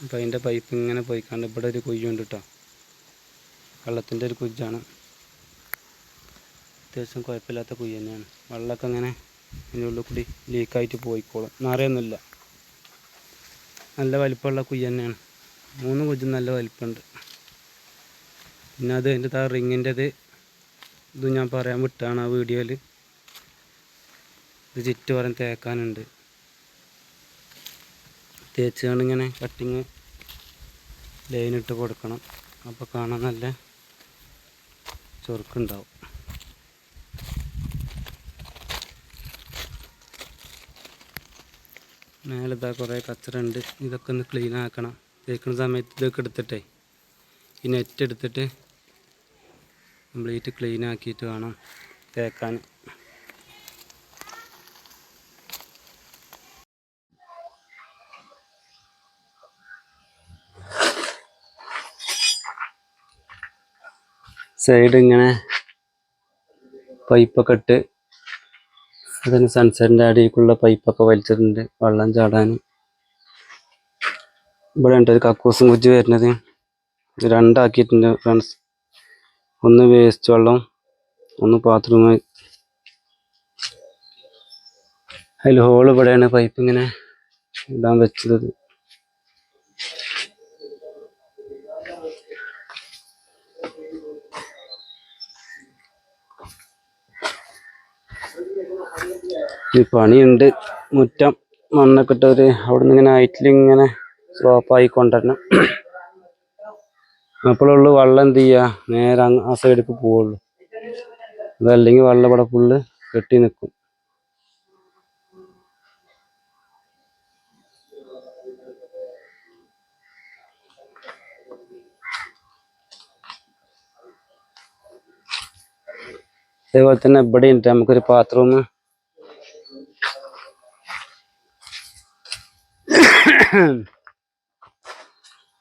അപ്പോൾ അതിൻ്റെ പൈപ്പ് ഇങ്ങനെ പോയിക്കാണ്ട് ഇവിടെ ഒരു കുയ്യുണ്ട് കേട്ടോ. വെള്ളത്തിൻ്റെ ഒരു കുജ്ജാണ്. അത്യാവശ്യം കുഴപ്പമില്ലാത്ത കുയ്യ തന്നെയാണ്. വെള്ളമൊക്കെ അങ്ങനെ അതിൻ്റെ ഉള്ളിൽ കൂടി ലീക്കായിട്ട് പോയിക്കോളും. നിറയൊന്നുമില്ല. നല്ല വലിപ്പമുള്ള കുയ്യ തന്നെയാണ്. 3 കുജ്ജും നല്ല വലിപ്പമുണ്ട്. പിന്നെ അത് അതിൻ്റെ റിങ്ങിൻ്റെത് ഇത് ഞാൻ പറയാൻ വിട്ടാണ് ആ വീഡിയോയിൽ. ഇത് ചുറ്റുപുറം തേക്കാനുണ്ട്. തേച്ചുകൊണ്ട് ഇങ്ങനെ കട്ടിങ് ലൈനിട്ട് കൊടുക്കണം. അപ്പോൾ കാണാൻ നല്ല ചൊറുക്കുണ്ടാവും. മേലെ ഇതാ കുറേ കച്ചറ ഉണ്ട്. ഇതൊക്കെ ഒന്ന് ക്ലീൻ ആക്കണം. തേക്കുന്ന സമയത്ത് ഇതൊക്കെ എടുത്തിട്ടേ ഈ നെറ്റ് എടുത്തിട്ട് കംപ്ലീറ്റ് ക്ലീൻ ആക്കിയിട്ട് വേണം തേക്കാൻ. സൈഡ് ഇങ്ങനെ പൈപ്പൊക്കെ ഇട്ട് അതിന് സൺസെറ്റിൻ്റെ അടിയിലേക്കുള്ള പൈപ്പൊക്കെ വലിച്ചിട്ടുണ്ട് വെള്ളം ചാടാൻ. ഇവിടെ ഉണ്ട് ഒരു കക്കൂസും കുജ്ജ് വരുന്നത്. രണ്ടാക്കിയിട്ടുണ്ട് ഫ്രണ്ട്സ്. ഒന്ന് വേസ്റ്റ് വെള്ളം, ഒന്ന് ബാത്റൂമായി. അതിൽ ഹോൾ ഇവിടെയാണ് പൈപ്പ് ഇങ്ങനെ ഇടാൻ വെച്ചത്. ഈ പണിയുണ്ട്. മുറ്റം മണ്ണൊക്കെ ഇട്ടവര് അവിടെ നിന്ന് ഇങ്ങനെ ഹൈറ്റിലിങ്ങനെ സ്ലോപ്പായി കൊണ്ടുവരണം. അപ്പോഴുള്ളൂ വെള്ളം എന്ത് ചെയ്യുക നേരെ ആ സൈഡിലേക്ക് പോവുള്ളൂ. അതല്ലെങ്കിൽ വെള്ളം ഇവിടെ ഫുള്ള് കെട്ടി നിൽക്കും. അതേപോലെ തന്നെ ഇവിടെ ഉണ്ട് നമുക്കൊരു ബാത്റൂം.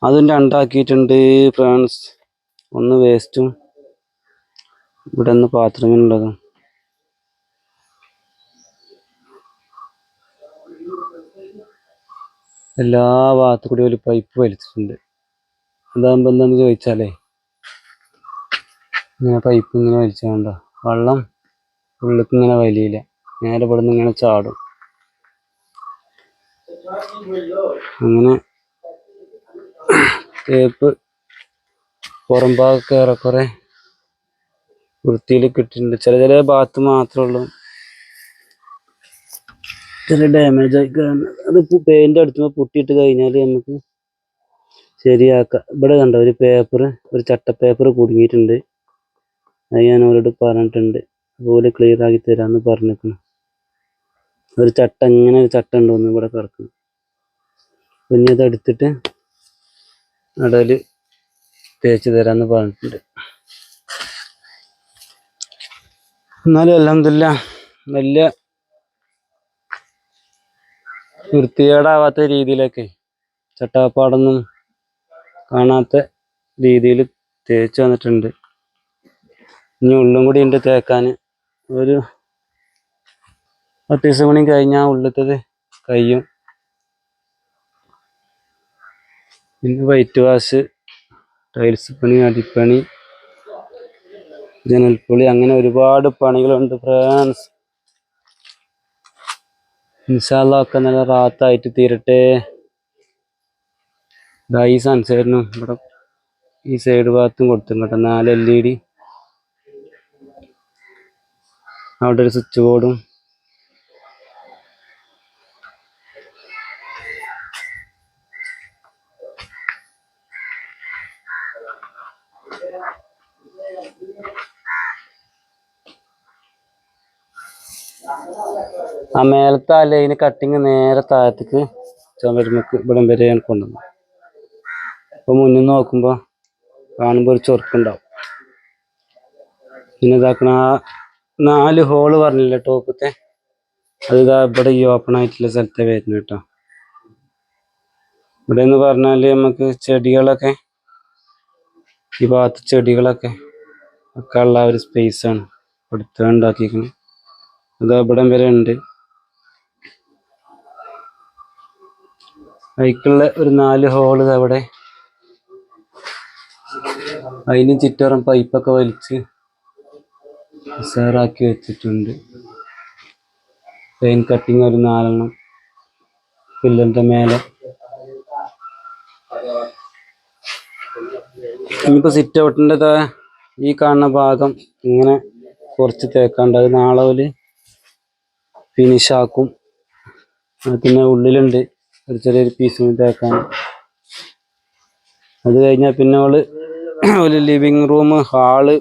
അതും രണ്ടാക്കിയിട്ടുണ്ട് ഫ്രണ്ട്സ്. ഒന്ന് വേസ്റ്റും ഇവിടെ ഒന്ന് ബാത്റൂമിനുള്ളതും. എല്ലാ ഭാഗത്തു കൂടി ഒരു പൈപ്പ് വലിച്ചിട്ടുണ്ട്. അതാകുമ്പോൾ എന്താണെന്ന് ചോദിച്ചാലേ ഇങ്ങനെ പൈപ്പ് ഇങ്ങനെ വലിച്ചുകൊണ്ടോ വെള്ളം ഉള്ളിലേക്ക് ഇങ്ങനെ വലിയില്ല, നേരെ ഇവിടെ നിന്ന് ഇങ്ങനെ ചാടും. അങ്ങനെ തേപ്പ് പുറം ഭാഗമൊക്കെ ഏറെക്കുറെ വൃത്തിയിൽ കിട്ടിയിട്ടുണ്ട്. ചില ഭാഗത്ത് മാത്രമേ ഉള്ളൂ ചില ഡാമേജ് ആയി കാണുന്നത്. അത് പെയിന്റ് അടിച്ചുമ്പോൾ പൊട്ടിയിട്ട് കഴിഞ്ഞാൽ നമുക്ക് ശരിയാക്കാം. ഇവിടെ കണ്ടോ ഒരു പേപ്പർ, ഒരു ചട്ട പേപ്പർ കുടുങ്ങിയിട്ടുണ്ട്. അത് ഞാൻ അവരോട് പറഞ്ഞിട്ടുണ്ട്, അതുപോലെ ക്ലിയർ ആക്കി തരാമെന്ന് പറഞ്ഞിരിക്കുന്നു. ഒരു ചട്ട ഇങ്ങനെ ഒരു ചട്ട ഉണ്ടോന്ന് ഇവിടെ കിടക്കുന്നു. പിന്നെ അത് എടുത്തിട്ട് അടയിൽ തേച്ച് തരാമെന്ന് പറഞ്ഞിട്ടുണ്ട്. എന്നാലും അൽഹംദുലില്ലാ വലിയ വൃത്തികേടാവാത്ത രീതിയിലൊക്കെ ചട്ടപ്പാടൊന്നും കാണാത്ത രീതിയിൽ തേച്ച് വന്നിട്ടുണ്ട്. ഇനി ഉള്ളും കൂടി ഉണ്ട് തേക്കാൻ. ഒരു 10 ദിവസം കൂടി കഴിഞ്ഞാൽ ഉള്ളിലത്തത് കഴിയും. പിന്നെ വൈറ്റ് വാഷ്, ടൈൽസ് പണി, അടിപ്പണി, ജനൽപ്പൊളി, അങ്ങനെ ഒരുപാട് പണികളുണ്ട് ഫ്രണ്ട്സ്. ഇൻഷാ അല്ലാഹ് ഒക്കെ നല്ല റാത്തായിട്ട് തീരട്ടെ. ഈ സൺസൈഡിനും ഇവിടെ ഈ സൈഡ് ഭാഗത്തും കൊടുത്തിട്ടുണ്ട് 4 LED. അവിടെ ഒരു സ്വിച്ച് ബോർഡും. ആ മേലത്തെ ആ ലൈന് കട്ടിങ് നേരെ താഴത്തേക്ക് ചുമരുമക്ക് ഇവിടം വരെയാണ് കൊണ്ടുവന്നത്. അപ്പോൾ മുന്നിൽ നിന്ന് നോക്കുമ്പോൾ കാണുമ്പോൾ ഒരു ചൊറുക്കുണ്ടാവും. പിന്നെ ഇതാക്കണ ആ 4 ഹോള് പറഞ്ഞില്ലേ ടോപ്പത്തെ, അത് ഇതാ ഇവിടെ ഈ ഓപ്പൺ ആയിട്ടുള്ള സ്ഥലത്തെ വരുന്നു കേട്ടോ. ഇവിടെ എന്ന് പറഞ്ഞാൽ നമുക്ക് ചെടികളൊക്കെ, ഈ ഭാഗത്ത് ചെടികളൊക്കെ ഒക്കെ ഉള്ള ഒരു സ്പേസാണ് ഇവിടുത്തെ ഉണ്ടാക്കിയിരിക്കുന്നത്. അത് ഇവിടം വരെ ഉണ്ട്. അതിക്കുള്ള ഒരു 4 ഹോള് അവിടെ, അതിന് ചുറ്റോറം പൈപ്പൊക്കെ വലിച്ച് ഉഷാറാക്കി വെച്ചിട്ടുണ്ട്. പെയിൻ കട്ടിങ് ഒരു 4 എണ്ണം പില്ലറിന്റെ മേലെ. ഇനിയിപ്പോ സിറ്റ് ഔട്ടിൻ്റെ ഈ കാണുന്ന ഭാഗം ഇങ്ങനെ കുറച്ച് തേക്കാണ്ട്, അത് നാളെ പോലെ ഫിനിഷ് ആക്കും. പിന്നെ ഉള്ളിലുണ്ട് ഒരു ചെറിയൊരു പീസ് തേക്കാൻ. അത് കഴിഞ്ഞാൽ പിന്നെ ഒരു ലിവിങ് റൂം, ഹാള്,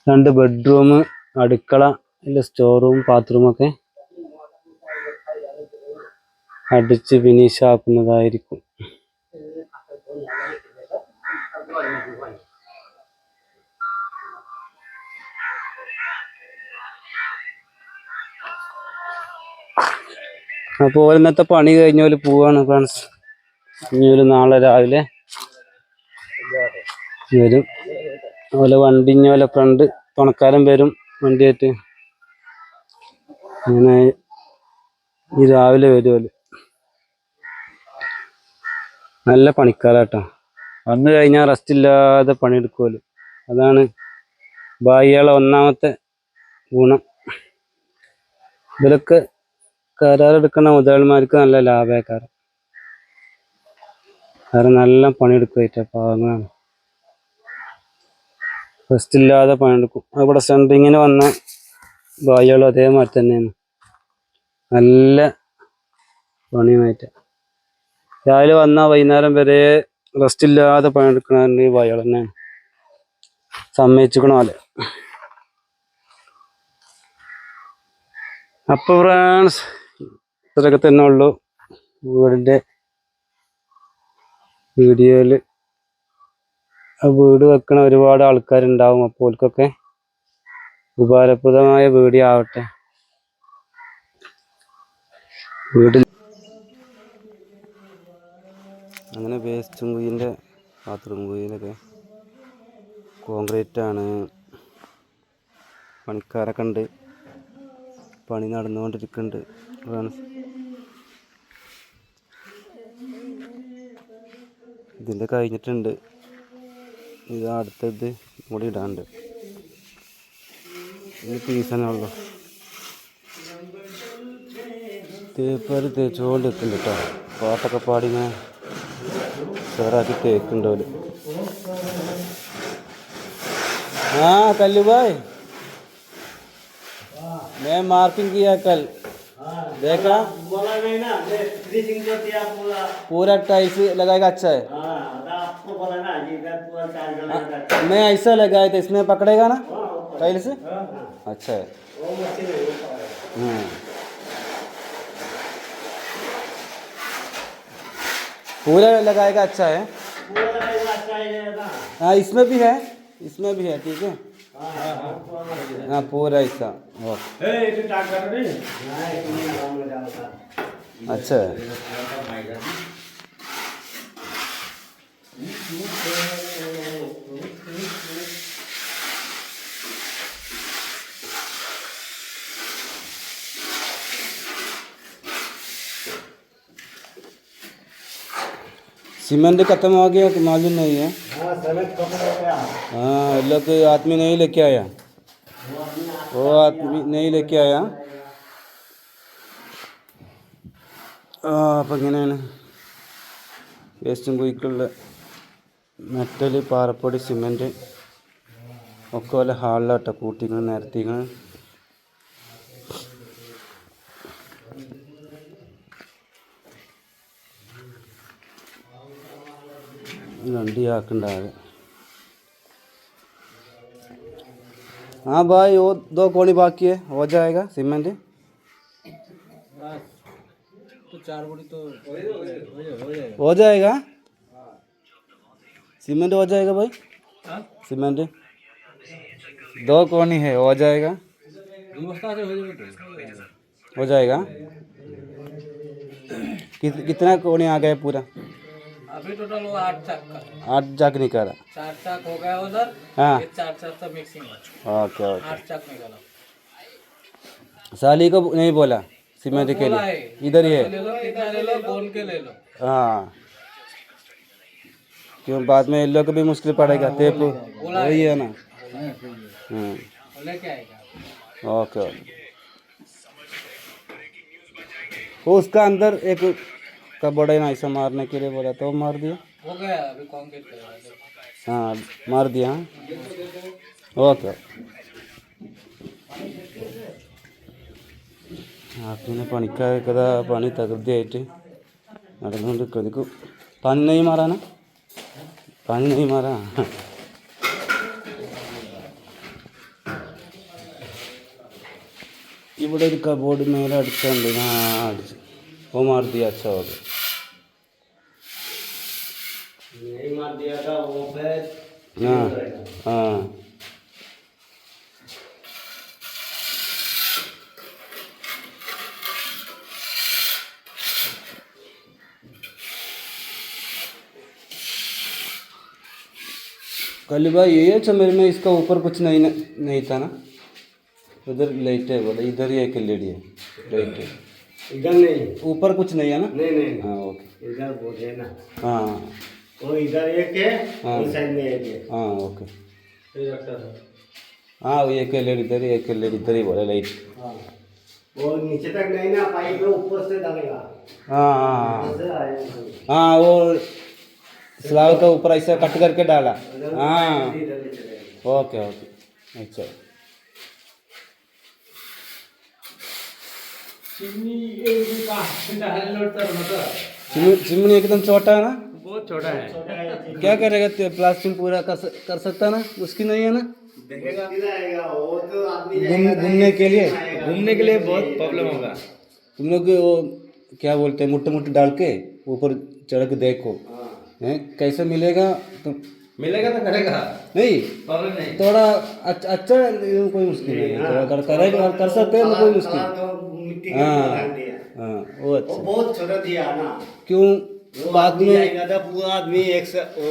2 ബെഡ്റൂം, അടുക്കള, സ്റ്റോർ റൂം, ബാത്റൂമൊക്കെ അടിച്ച് ഫിനിഷ് ആക്കുന്നതായിരിക്കും. അപ്പോൾ ഇന്നത്തെ പണി കഴിഞ്ഞ പോലെ പോവാണ് ഫ്രണ്ട്സ്. ഇനി ഒരു നാളെ രാവിലെ വരും. അതുപോലെ വണ്ടി ഇനി പോലെ ഫ്രണ്ട് തുണക്കാരൻ വരും വണ്ടിയായിട്ട്. അങ്ങനെ ഈ രാവിലെ വരുമല്ലോ. നല്ല പണിക്കാരാട്ടോ. വന്നു കഴിഞ്ഞാൽ റെസ്റ്റ് ഇല്ലാതെ പണിയെടുക്കുമല്ലോ. അതാണ് ബായികളെ ഒന്നാമത്തെ ഗുണം. ഇതിലൊക്കെ കരാറെടുക്കുന്ന മുതലാളിമാർക്ക് നല്ല ലാഭക്കാരം. കാരണം നല്ല പണിയെടുക്കുമായിട്ടാ പാവങ്ങളാണ്. റെസ്റ്റ് ഇല്ലാതെ പണിയെടുക്കും. ഇവിടെ സെൻട്രിങ്ങിന് വന്ന ബായികളും അതേമാതിരി തന്നെയാണ്. നല്ല പണിയുമായിട്ട് രാവിലെ വന്നാൽ വൈകുന്നേരം വരെ റെസ്റ്റ് ഇല്ലാതെ പണിയെടുക്കണ ബായികൾ തന്നെയാണ്. സമ്മതിച്ചിക്കണ പോലെ. അപ്പോൾ ഫ്രണ്ട്സ് ഇത്രയൊക്കെ തന്നെ ഉള്ളൂ വീടിൻ്റെ വീഡിയോയിൽ. വീട് വെക്കണ ഒരുപാട് ആൾക്കാരുണ്ടാവും. അപ്പോൾ അവർക്കൊക്കെ ഉപകാരപ്രദമായ വീഡിയോ ആവട്ടെ. വീട്ടിൽ അങ്ങനെ വേസ്റ്റും കുഴിൻ്റെ ബാത്റൂം കുഴിയിലൊക്കെ കോൺക്രീറ്റ് ആണ്. പണിക്കാരൊക്കെ ഉണ്ട്. പണി നടന്നുകൊണ്ടിരിക്കുന്നുണ്ട് ഫ്രണ്ട്സ്. ഇതിൻ്റെ കഴിഞ്ഞിട്ടുണ്ട്. ഇത് അടുത്തത് കൂടി ഇടാണ്ട്. ഇത് പീസനുള്ളൂ. തേപ്പാര് തേച്ചുകൊണ്ട് നിൽക്കുന്നുണ്ട് കേട്ടോ. പാട്ടൊക്കെ പാടി ഇങ്ങനെ ചേറാക്കി തേക്കുന്നുണ്ട് അവര്. ആ कल्लू भाई मैं मार्किंग किया कल देखा बोला नहीं ना फिनिशिंग जो दिया पूरा पूरा टाइल्स लगाएगा अच्छा है। आपको बोला ना ये पूरा टाइल्स लगाएगा। मैं ऐसा लगाया था इसमें पकड़ेगा ना टाइल्स। अच्छा है। वो मशीन है वो पूरा लगाएगा अच्छा है। पूरा लगाएगा अच्छा है ना। हाँ इसमें भी है ठीक है। हाँ पूरा ऐसा अच्छा है। सीमेंट खत्म हो गया कि मालूम नहीं है। हाँ लोग आदमी नहीं लेके आया। वो आदमी नहीं लेके आया। അപ്പം ഇങ്ങനെയാണ് വേസ്റ്റും കുഴിക്കുള്ള മെറ്റൽ, പാറപ്പൊടി, സിമെൻറ്റ് ഒക്കെ പോലെ ഹാളിലാട്ടോ കൂട്ടിങ്ങൾ നിരത്തിങ്ങൾ. रंडी आखंडा है। हाँ भाई वो 2 कोणी बाकी है, हो जाएगा सीमेंट। तो 4 बोरी तो हो जाएगा सीमेंट, हो जाएगा भाई। सीमेंट 2 कोणी है, हो जाएगा। हो जाएगा। कितना कोणी आ गया पूरा? अभी टोटल वो 8 चाक का 8 चाक निकाला। 4 चाक हो गया उधर। हाँ ये 4 चाक का मिक्सिंग है। Okay okay. 8 चाक निकाला। साली को नहीं बोला सीमेंट के लिए, इधर ही है। ले लो कितना ले लो, बोल के ले लो। हाँ क्यों बाद में इन लोग को भी मुश्किल पड़ेगा। टेप वही है ना। लेके आएगा। ओके वो उसका अंदर एक कबड़ है ना, ऐसा मारने के लिए बोला तो मार दिया। हो गया अभी कंक्रीट कर रहा है। हाँ मार दिया। ओके പിന്നെ പണിക്കാരൊക്കെ പണി തകൃതിയായിട്ട് നടന്നുകൊണ്ടിരിക്കും. पानी नहीं मारा ना, पानी नहीं मारा। ഇവിടെ ഒരു കബോർഡ് മേലെ അടിച്ചുണ്ട്. അടിച്ചു वो मार दिया, अच्छा हो गया। नहीं मार दिया था वो पे हाँ हाँ। कल भाई ये चमेर में इसका ऊपर कुछ नहीं था ना, उधर लाइट है बोले, इधर ही एक एलईडी है लाइट है, इधर नहीं, ऊपर कुछ नहीं है ना। नहीं नहीं, हाँ ओके। इधर बोले ना, हाँ वो इधर एक है, हाँ। उस साइड में एक है। हाँ ओके। ये रखता था। हाँ वो एक एलईडी इधर ही, एक एलईडी इधर ही बोले लाइट। हाँ, वो नीचे तक नहीं ना, पाइप में ऊपर से डालेगा। हाँ हाँ ऊपर से आएगा। हाँ, वो स्लाब का ऊपर ऐसा कट करके डाला। हाँ इधर ले चलेगा। ओके ओके अच्छा। चिमनी एकदम छोटा है ना, बहुत छोटा है। छोटा है। क्या करेगा प्लास्टिक पूरा कर सकता ना, उसकी नहीं है ना, देखेगा वो तो आदमी घूमने के लिए, घूमने के लिए बहुत प्रॉब्लम होगा। तुम लोग वो क्या बोलते हैं, मुट्टे मुट्टे डाल के ऊपर चढ़ के देखो, हैं कैसे मिलेगा तो मिलेगा तो करेगा, नहीं प्रॉब्लम नहीं। थोड़ा अच्छा कोई मुश्किल नहीं है, थोड़ा करेगा, कर सकते हैं कोई मुश्किल। हाँ हाँ वो वो अच्छा। बहुत छोटा दिया ना, क्यों वो बाद आदमी में जाएगा तो पूरा आदमी एक से वो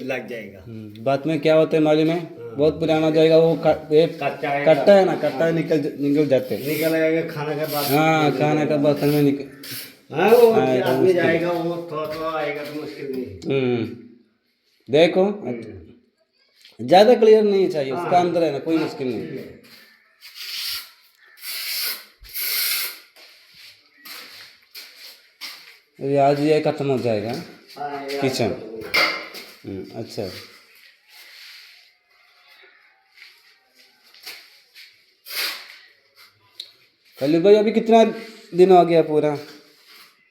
लग जाएगा। बाद में क्या होता है मालूम है, बहुत पुराना हो जाएगा वो, एक कट्टा है ना, कट्टा निकल जाते हैं। निकल आएगा खाने के बाद। हाँ खाने का बर्तन में निकल। हाँ वो हाँ, तो आदमी मुश्किल। जाएगा, वो थोड़ा थोड़ा आएगा तो मुश्किल नहीं। देखो ज्यादा क्लियर नहीं चाहिए, हाँ। उसका अंदर है ना, कोई मुश्किल नहीं। ठीक है। अभी आज ये खत्म हो जाएगा हाँ, यार। किचन। अच्छा कल भाई अभी कितना दिन हो गया पूरा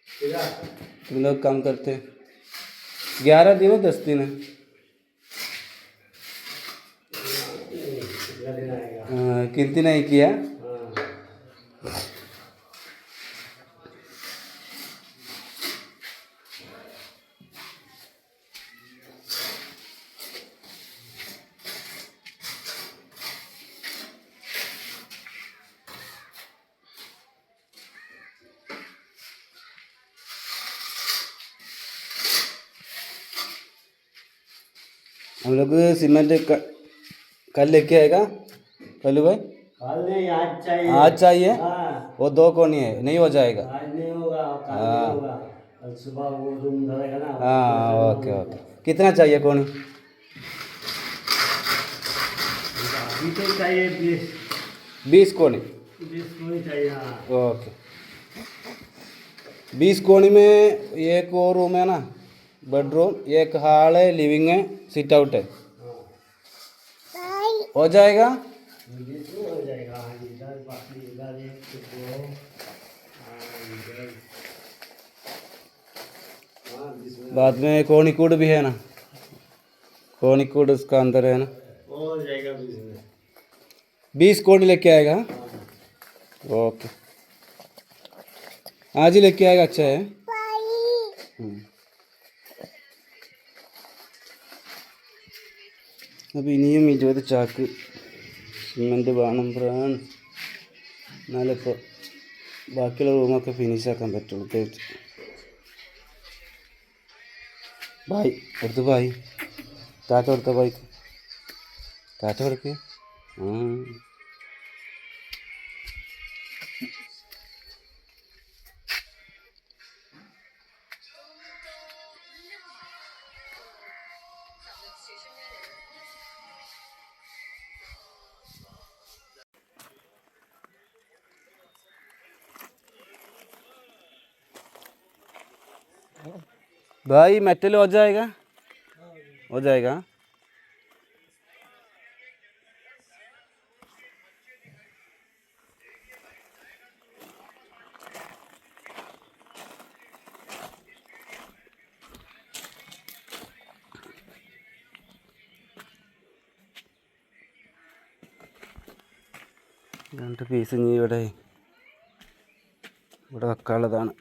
इधर तुम लोग काम करते? 11 दिन हो 10 दिन है? कितना दिन आएगा? गिनती नहीं किया। हाँ। हम लोग सीमेंट कल लेके आएगा कल भाई? कल नहीं, आज चाहिए। आज चाहिए? हाँ। वो 2 कोनी है, नहीं हो जाएगा। आज नहीं होगा, कल नहीं होगा। कल सुबह वो रूम धरेगा ना। हाँ ओके ओके। कितना चाहिए कोनी? अभी तो चाहिए 20। 20 कोनी? 20 कोनी चाहिए। हाँ। ओके 20 कोनी में एक और रूम है ना, बेडरूम, एक हॉल है, लिविंग है, सिट आउट है, हो जाएगा? 20 में हो जाएगा। हाँ, इधर बाकी इधर एक तो दो। हाँ, इधर। हाँ, 20 में बाद में कोनी कूड भी है ना, कोनी कूड उसका अंदर है ना। हो जाएगा 20 में। 20 कोनी लेके आएगा? ओके आज ही लेके आएगा, अच्छा है। അപ്പോൾ ഇനിയും 20 ചാക്ക് സിമെൻറ്റ് വേണം ഫ്രണ്ട്സ്, എന്നാലിപ്പോൾ ബാക്കിയുള്ള റൂമൊക്കെ ഫിനിഷാക്കാൻ പറ്റുള്ളൂ. തേച്ച് ബായ് കൊടുത്ത് ബായ് ടാറ്റ കൊടുത്ത ബായ്ക്ക് ടാറ്റ കൊടുക്ക്. भाई मेटल हो जाएगा? हो जाएगा। രണ്ട് പീസ് ഇനി ഇവിടെ വെക്കാനുള്ളതാണ്.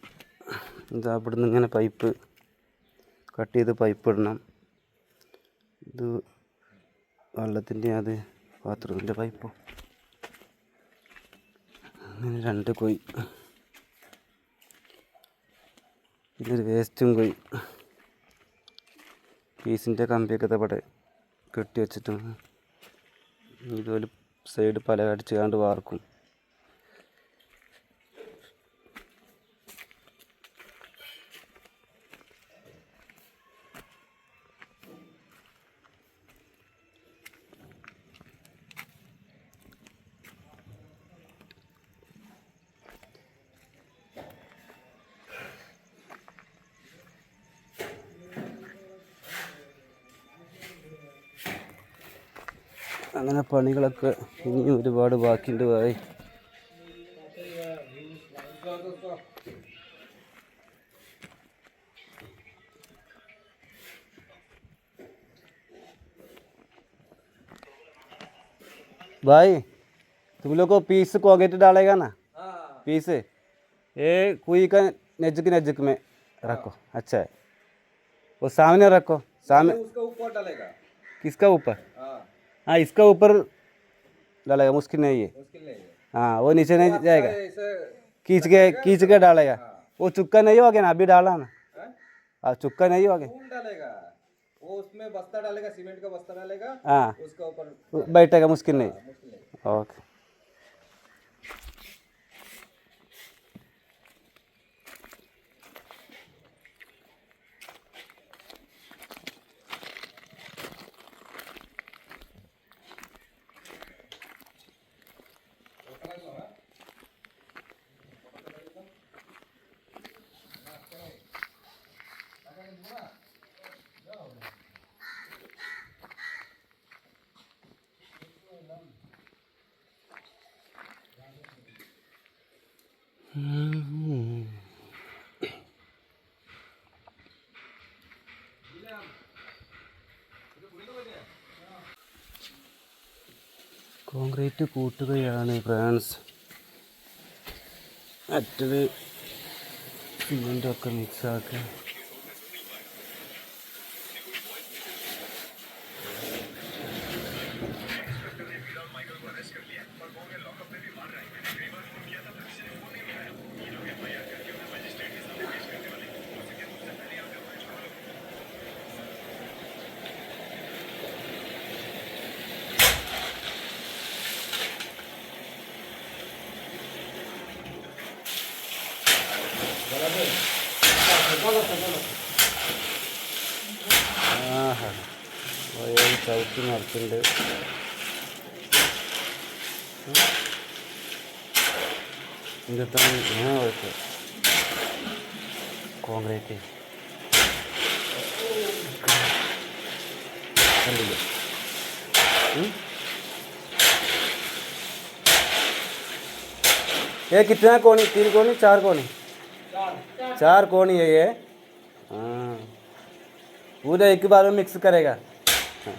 ഇതാ ഇവിടുന്ന് ഇങ്ങനെ പൈപ്പ് കട്ട് ചെയ്ത് പൈപ്പ് ഇടണം. ഇത് വെള്ളത്തിൻ്റെ അത് ബാത്റൂമിൻ്റെ പൈപ്പും അങ്ങനെ 2 കുഴി. ഇതൊരു വേസ്റ്റും കുഴി. പീസിൻ്റെ കമ്പിയൊക്കെ ഇവിടെ കെട്ടി വെച്ചിട്ടുണ്ട്. ഇതുപോലെ സൈഡ് പല അടിച്ച് കണ്ട് വാർക്കും. അങ്ങനെ പണികളൊക്കെ ഇനിയും ഒരുപാട് ബാക്കിയുണ്ട് ഭായി. भाई तुम लोग को पीस कोगेट डालेगा ना? पीस ये कुई का नजक में रखो. अच्छा है वो सामने रखो. सामने उसका ऊपर डालेगा. किसका ऊपर? हाँ इसका ऊपर डालेगा. मुश्किल नहीं है. मुश्किल नहीं है. हाँ वो नीचे नहीं जाएगा. ऐसे खींच के डालेगा. वो चुक्का नहीं हो गया ना अभी डाला ना. चुक्का नहीं हो गया. कौन डालेगा? वो उसमें बस्ता डालेगा, सीमेंट का बस्ता डालेगा. हाँ उसका ऊपर बैठेगा. मुश्किल नहीं. मुश्किल नहीं. ओके. കോൺക്രീറ്റ് കൂട്ടുകയാണ് ഫ്രാൻസ്. മറ്റൊരു സിമെൻ്റൊക്കെ മിക്സാക്കുക. ആഹാ ചവിട്ടി നടത്തുന്നുണ്ട്. ഇതെത്ര കോൺക്രീറ്റ് കണ്ടില്ലേ? ये कितना कोनी? 3 कोनी 4 कोनी? 4 कोनी है ये. हाँ पूरा एक बार में मिक्स करेगा. हाँ.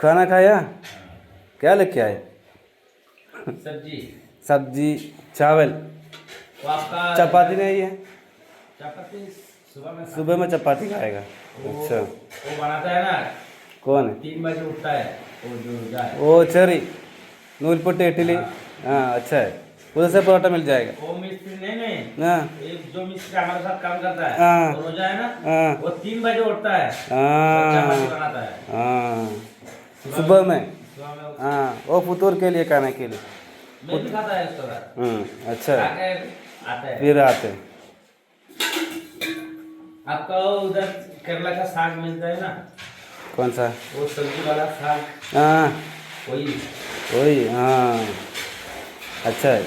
खाना खाया? क्या लेके आए? सब्जी चावल. चपाती नहीं है? चपाती सुबह में चपाती खाएगा. अच्छा वो बनाता है ना. कौन है? 3 बजे उठता है वो जो जाए. वो चरी नूलपुट्टी इडली. हाँ अच्छा है. उधर से परोठा मिल जाएगा. वो मिस्त्री नहीं हाँ एक जो मिस्त्री हमारे साथ काम करता है हाँ. वो रोजा है ना. हाँ वो 3 बजे उठता है. हाँ चपाती बनाता है हाँ सुबह में. सुबह में हाँ वो फतूर के लिए खाने के लिए. मैं भी खाता है उसका. अच्छा खा के आता है. फिर आते हैं. आपका उधर केरला का साग मिलता है ना. कौन सा? वो सब्जी वाला साग हाँ वही. वही. हाँ अच्छा है.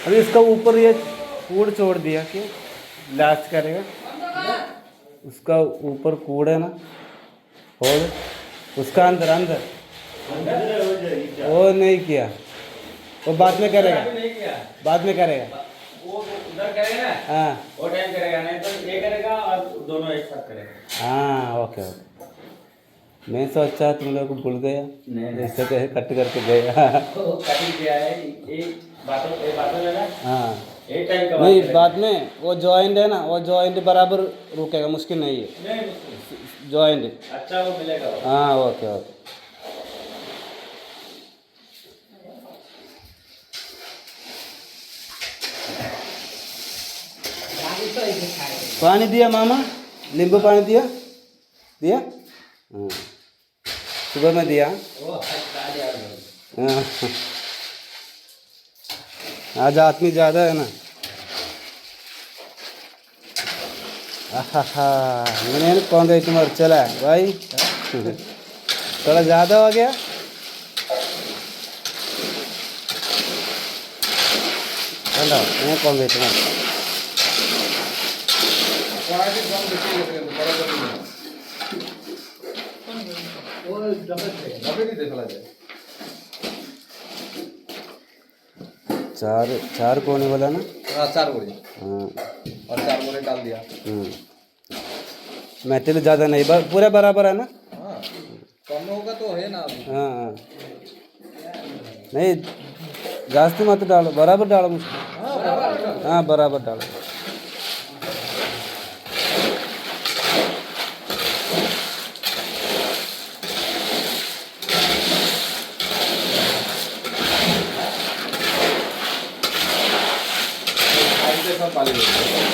अभी इसका ऊपर ये कूड़ छोड़ दिया कि लास्ट करेगा. उसका ऊपर कूड़ है ना और उसका अंदर अंदर वो नहीं किया, वो बाद में करेगा, नहीं किया, बाद में करेगा। वो उधर करेगा ना, हाँ वो टाइम करेगा, नहीं तो ये करेगा और दोनों एक साथ करेगा। हाँ ओके ओके। मैं सोचा तुम लोग को भूल गया, नहीं। इससे कहे कट करके गया। वो कटिंग किया है, एक बातों में ना, हाँ एक टाइम का नहीं, बाद में वो जॉइंट है ना, वो जॉइंट बराबर रुकेगा, मुश्किल नहीं है नहीं, जॉइंट। अच्छा वो मिलेगा वो। हाँ ओके ओके। पानी दिया मामा, नींबू पानी दिया दिया। हाँ सुबह में दिया। हाँ आज आदमी ज़्यादा है ना। आहा मैंने कौन गई तुम्हारे चला भाई, थोड़ा ज़्यादा हो गया। हेलो मैं कौन गई तुम्हारे वो डबल से चार कोने वाला ना। हाँ 4 बोरी हाँ और 4 बोरी डाल दिया। मेटल ज़्यादा नहीं, पूरा बराबर है ना। हाँ कम होगा तो है ना अभी। हाँ हाँ नहीं जास्ती मत डालो, बराबर डालो मुझको। हाँ बराबर डालो। ऐसे सब पाली लेते हैं।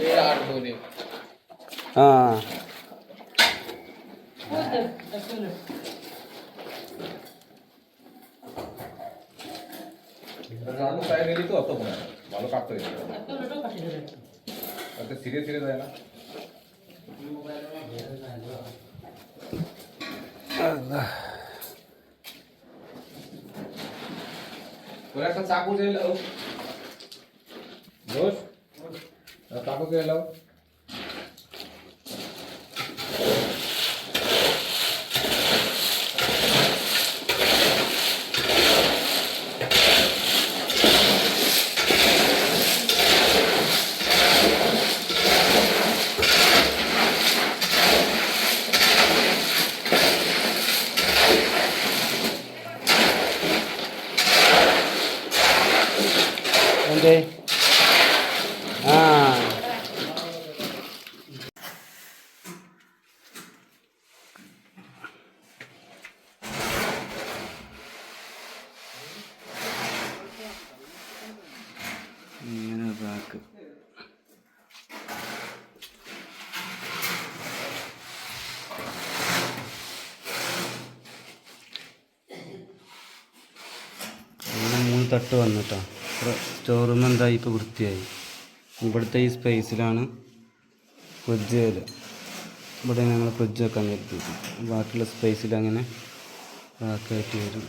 ये 8 बोरी। हाँ ನಾನು ಫ್ರೈ ಹೇಳಿದ್ದು ಅರ್ಥ ಮಾಲೂಕ್ ಆಗ್ತದೆ ಮತ್ತೆ ಸೀರಿಯಸ್ ಇದೆ ना थोड़ा सा चाकू दे लो दोस्त, चाकू दे लो। എന്തേ ആ ഇങ്ങനെ ബാക്ക് അങ്ങനെ 3 തട്ട് വന്നിട്ടോ. സ്റ്റോർ റൂം എന്തായി ഇപ്പോൾ വൃത്തിയായി. ഇവിടുത്തെ ഈ സ്പേസിലാണ് ഫ്രിഡ്ജ് വരിക. ഇവിടെ ഞങ്ങൾ ഫ്രിഡ്ജ് വെക്കാൻ കരുതി. ബാക്കിയുള്ള സ്പേസിൽ അങ്ങനെ ബാക്കായിട്ട് വരും.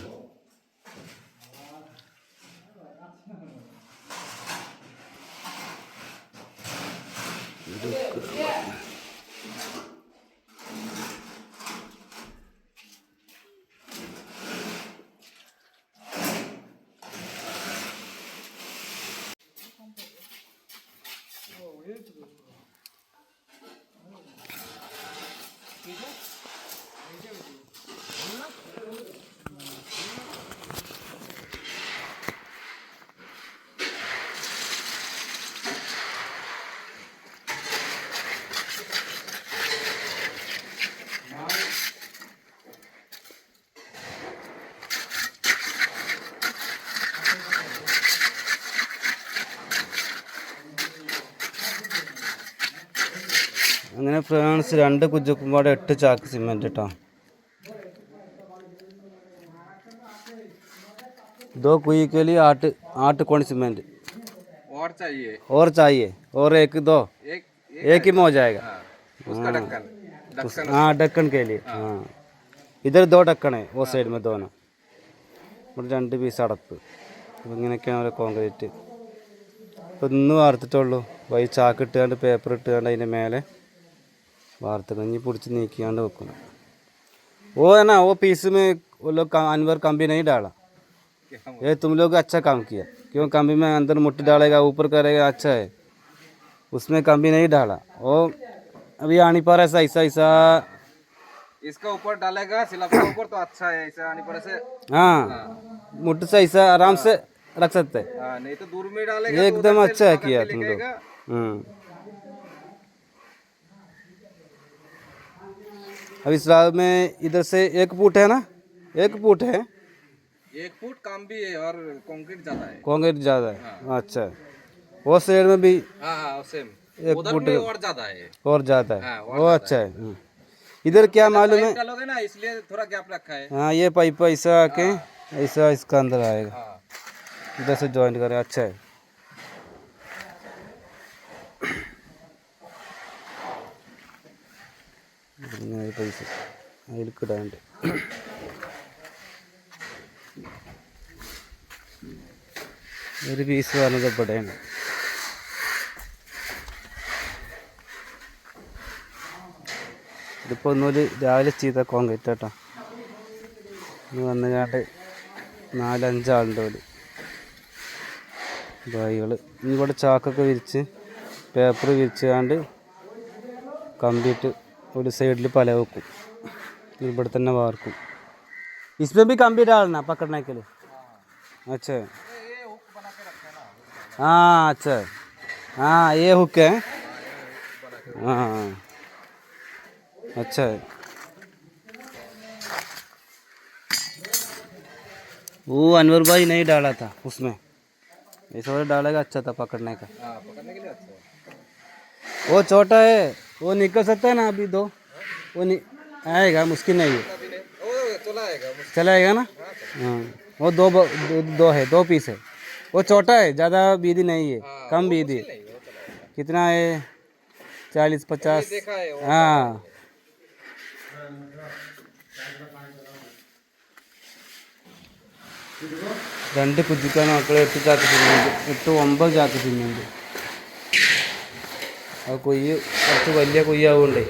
അങ്ങനെ ഫ്രാൻസ് 2 കുജക്കുമ്പാടെ 8 ചാക്ക് സിമെൻറ്റ് കേട്ടോ. 2 कुई के लिए 8 कोण सीमेंट और चाहिए और एक 2 एक ही में हो जाएगा. उसका ढक्कन हाँ ढक्कन के लिए. हाँ इधर 2 ढक्कन है, वो साइड में दोनों. ഇവിടെ 2 പീസ് അടപ്പ്. അപ്പോൾ ഇങ്ങനെയൊക്കെയാണ് ഒരു കോൺക്രീറ്റ്. ഇപ്പോൾ ഇന്ന് വാർത്തിട്ടുള്ളൂ. ചാക്ക് ഇട്ടുകൊണ്ട് പേപ്പർ ഇട്ടുകൊണ്ട് അതിൻ്റെ മേലെ वार्ता कहीं पुड़च नीकियाँ वेकना वो है ना वो पीस में वो लोग अनवर कम्बी नहीं डाला ये तुम लोग अच्छा काम किया क्यों कम्बी में अंदर मुट्ठी डालेगा ऊपर करेगा अच्छा है उसमें कम्बी नहीं डाला वो अभी आने पर ऐसा ऐसा ऐसा इसका ऊपर डालेगा स्लैब का ऊपर तो अच्छा है ऐसा आने पर से। हाँ मुट्ठी से ऐसा आराम से रख सकते हैं हाँ नहीं तो दूर में डालेगा ये तो एकदम उधर से अच्छा है पकड़ किया के तुम लोग लेके अब इस रात में इधर से 1 फुट है ना 1 फुट है 1 फुट काम भी है और कंक्रीट ज्यादा है। कंक्रीट ज़्यादा है अच्छा वो साइड में भी हाँ सेम 1 उधर फुट में और ज्यादा है। और ज़्यादा है हाँ, और वो ज्यादा अच्छा है इधर क्या मालूम है पाइप डालोगे ना इसलिए थोड़ा गैप रखा है। हाँ ये पाइप ऐसा आके ऐसा इसका अंदर आएगा हाँ इधर से ज्वाइंट करें अच्छा है पैसे അതിൽക്കിടാണ്ട് ഒരു പീസ് പറഞ്ഞത് ഇവിടെയാണ് ഇതിപ്പോൾ ഒന്നുകൂടി രാവിലെ ചെയ്ത കോൺക്രീറ്റ് കേട്ടോ ഇന്ന് വന്നുകാണ്ട് 4-5 ആളുണ്ട് പോലെ ബായികൾ ഇനി ഇവിടെ ചാക്കൊക്കെ വിരിച്ച് പേപ്പർ വിരിച്ചുകൊണ്ട് കമ്പിയിട്ട് ഒരു സൈഡിൽ പല വെക്കും ഇവിടെ തന്നെ വാർക്കും इसमें भी कम्बी डालना पकड़ने के लिए अच्छा हाँ अच्छा हाँ ये हुक है हाँ अच्छा है वो अनवर भाई नहीं डाला था उसमें इस वाले डालेगा अच्छा था पकड़ने का पकड़ने के लिए अच्छा है। वो छोटा है वो निकल सकता है ना अभी दो वो आएगा मुश्किल नहीं है ओ चला आएगा चलाएगा ना हाँ वो दो है 2 पीस है वो छोटा है ज़्यादा बीदी नहीं है कम बीदी है कितना है 40-50 देखा है वो हाँ 2 കുജിക്കാൻ മക്കളെ 8 ചാക്ക് തിന്നുണ്ട് 8-9 ചാക്ക് തിന്നുണ്ട് ആ കൊയ്യ് കുറച്ച് വലിയ കൊയ്യാവുകൊണ്ടേ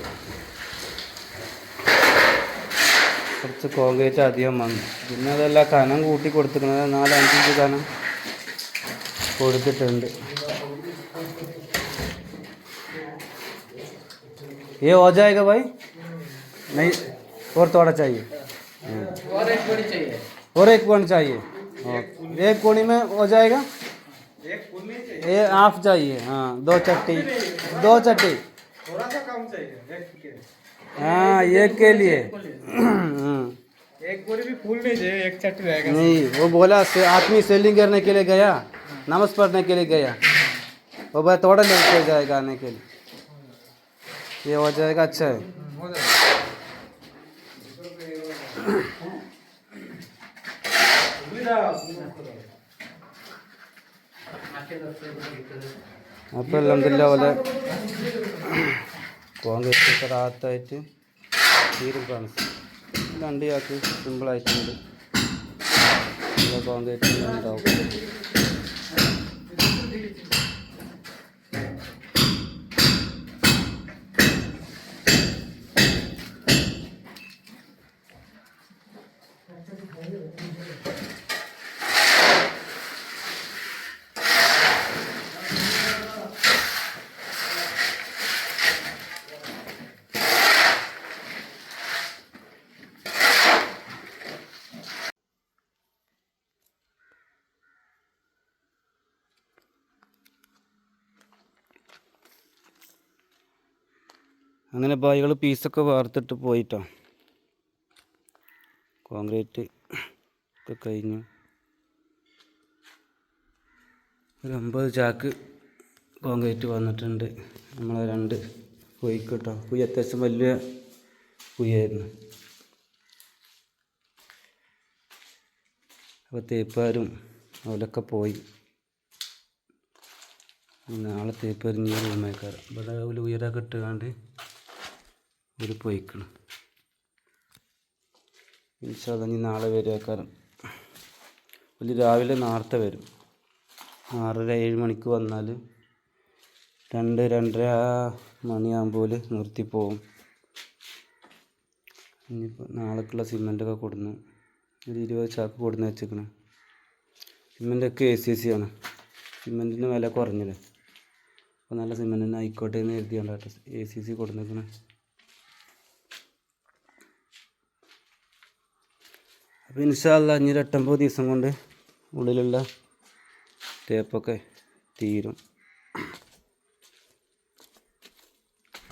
കുറച്ച് കോൺക്രീറ്റ് അധികം വന്നു പിന്നെ അതെല്ലാം കനം കൂട്ടി കൊടുത്തിരിക്കുന്നത് 4-5 ഇഞ്ച് കനം കൊടുത്തിട്ടുണ്ട് ये हो जाएगा भाई नहीं और थोड़ा चाहिए और एक बड़ी चाहिए और एक कोण चाहिए एक कोणी में हो जाएगा ये हाफ चाहिए हाँ 2 चट्टी थोड़ा सा कम चाहिए हाँ एक के लिए एक बोरी भी फूल नहीं चाहिए एक चट्टी रहेगा। नहीं वो बोला आदमी सेलिंग करने के लिए गया नमाज पढ़ने के लिए गया वो भाई थोड़ा लेके जाएगा आने के लिए ये हो जाएगा अच्छा है അപ്പോൾ അൽഹംദുലില്ലാ പോലെ കോൺക്രീറ്റ് റാത്തായിട്ട് തീരും കാണും 2 ചാക്ക് സിമ്പിളായിട്ടുണ്ട് കോൺക്രീറ്റ് ഉണ്ടാവും അങ്ങനെ ബായികൾ പീസൊക്കെ വാർത്തിട്ട് പോയിട്ടോ കോൺക്രീറ്റ് ഒക്കെ കഴിഞ്ഞു ഒരു 50 ചാക്ക് കോൺക്രീറ്റ് വന്നിട്ടുണ്ട് നമ്മളെ 2 കുഴിക്ക് കേട്ടോ കുഴി അത്യാവശ്യം വലിയ കുഴിയായിരുന്നു അപ്പോൾ തേപ്പാരും അവരൊക്കെ പോയി നാളെ തേപ്പരിഞ്ഞ് റൂമേക്കാരം ഇവിടെ ഒരു ഉയരൊക്കെ ഇട്ടുകൊണ്ട് ഒരു പോയിക്കണം ഇൻഷാല്ലാ ഇനി നാളെ വരുവാക്കാരം ഒരു രാവിലെ നേരത്തെ വരും 6-7 മണിക്ക് വന്നാൽ 2-2:30 മണിയാകുമ്പോൾ നിർത്തിപ്പോവും ഇനിയിപ്പോൾ നാളേക്കുള്ള സിമെൻറ്റൊക്കെ കൊടുന്ന് ഒരു 20 ചാക്ക് കൊടുന്ന് വെച്ചേക്കണം. സിമെൻറ്റൊക്കെ ACC ആണ്. സിമെൻറ്റിന് വില കുറഞ്ഞില്ലേ, അപ്പോൾ നല്ല സിമെൻറ്റ് തന്നെ ആയിക്കോട്ടെ എന്ന് കരുതിയാണ്ടാട്ടോ ACC കൊടുന്നേക്കണം. അപ്പോൾ ഇൻഷാ അല്ലാ ഇനി ഒരു 89 ദിവസം കൊണ്ട് ഉള്ളിലുള്ള തേപ്പൊക്കെ തീരും.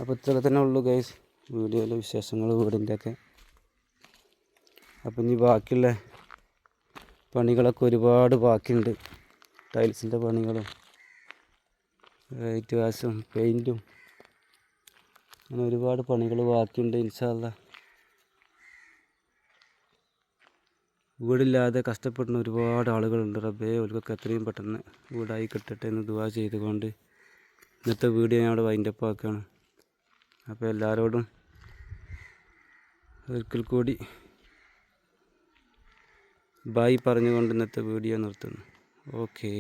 അപ്പോൾ ഇത്രയൊക്കെ തന്നെ ഉള്ളൂ ഗൈസ് വീഡിയോയിലെ വിശേഷങ്ങൾ വീടിൻ്റെയൊക്കെ. അപ്പം ഇനി ബാക്കിയുള്ള പണികളൊക്കെ ഒരുപാട് ബാക്കിയുണ്ട്. ടൈൽസിൻ്റെ പണികളും ലൈറ്റ് വാഷും പെയിൻറ്റും അങ്ങനെ ഒരുപാട് പണികൾ ബാക്കിയുണ്ട്. ഇൻഷാ അല്ലാ വീടില്ലാതെ കഷ്ടപ്പെടുന്ന ഒരുപാട് ആളുകളുണ്ട്. റബ്ബേ അവർക്കൊക്കെ എത്രയും പെട്ടെന്ന് വീടായി കിട്ടട്ടെ എന്ന് ദുആ ചെയ്തുകൊണ്ട് ഇന്നത്തെ വീഡിയോ ഞാൻ അവിടെ വൈൻഡപ്പ് ആക്കുകയാണ്. അപ്പോൾ എല്ലാവരോടും ഒരിക്കൽ കൂടി ബായ് പറഞ്ഞുകൊണ്ട് ഇന്നത്തെ വീഡിയോ നിർത്തുന്നു. ഓക്കേ.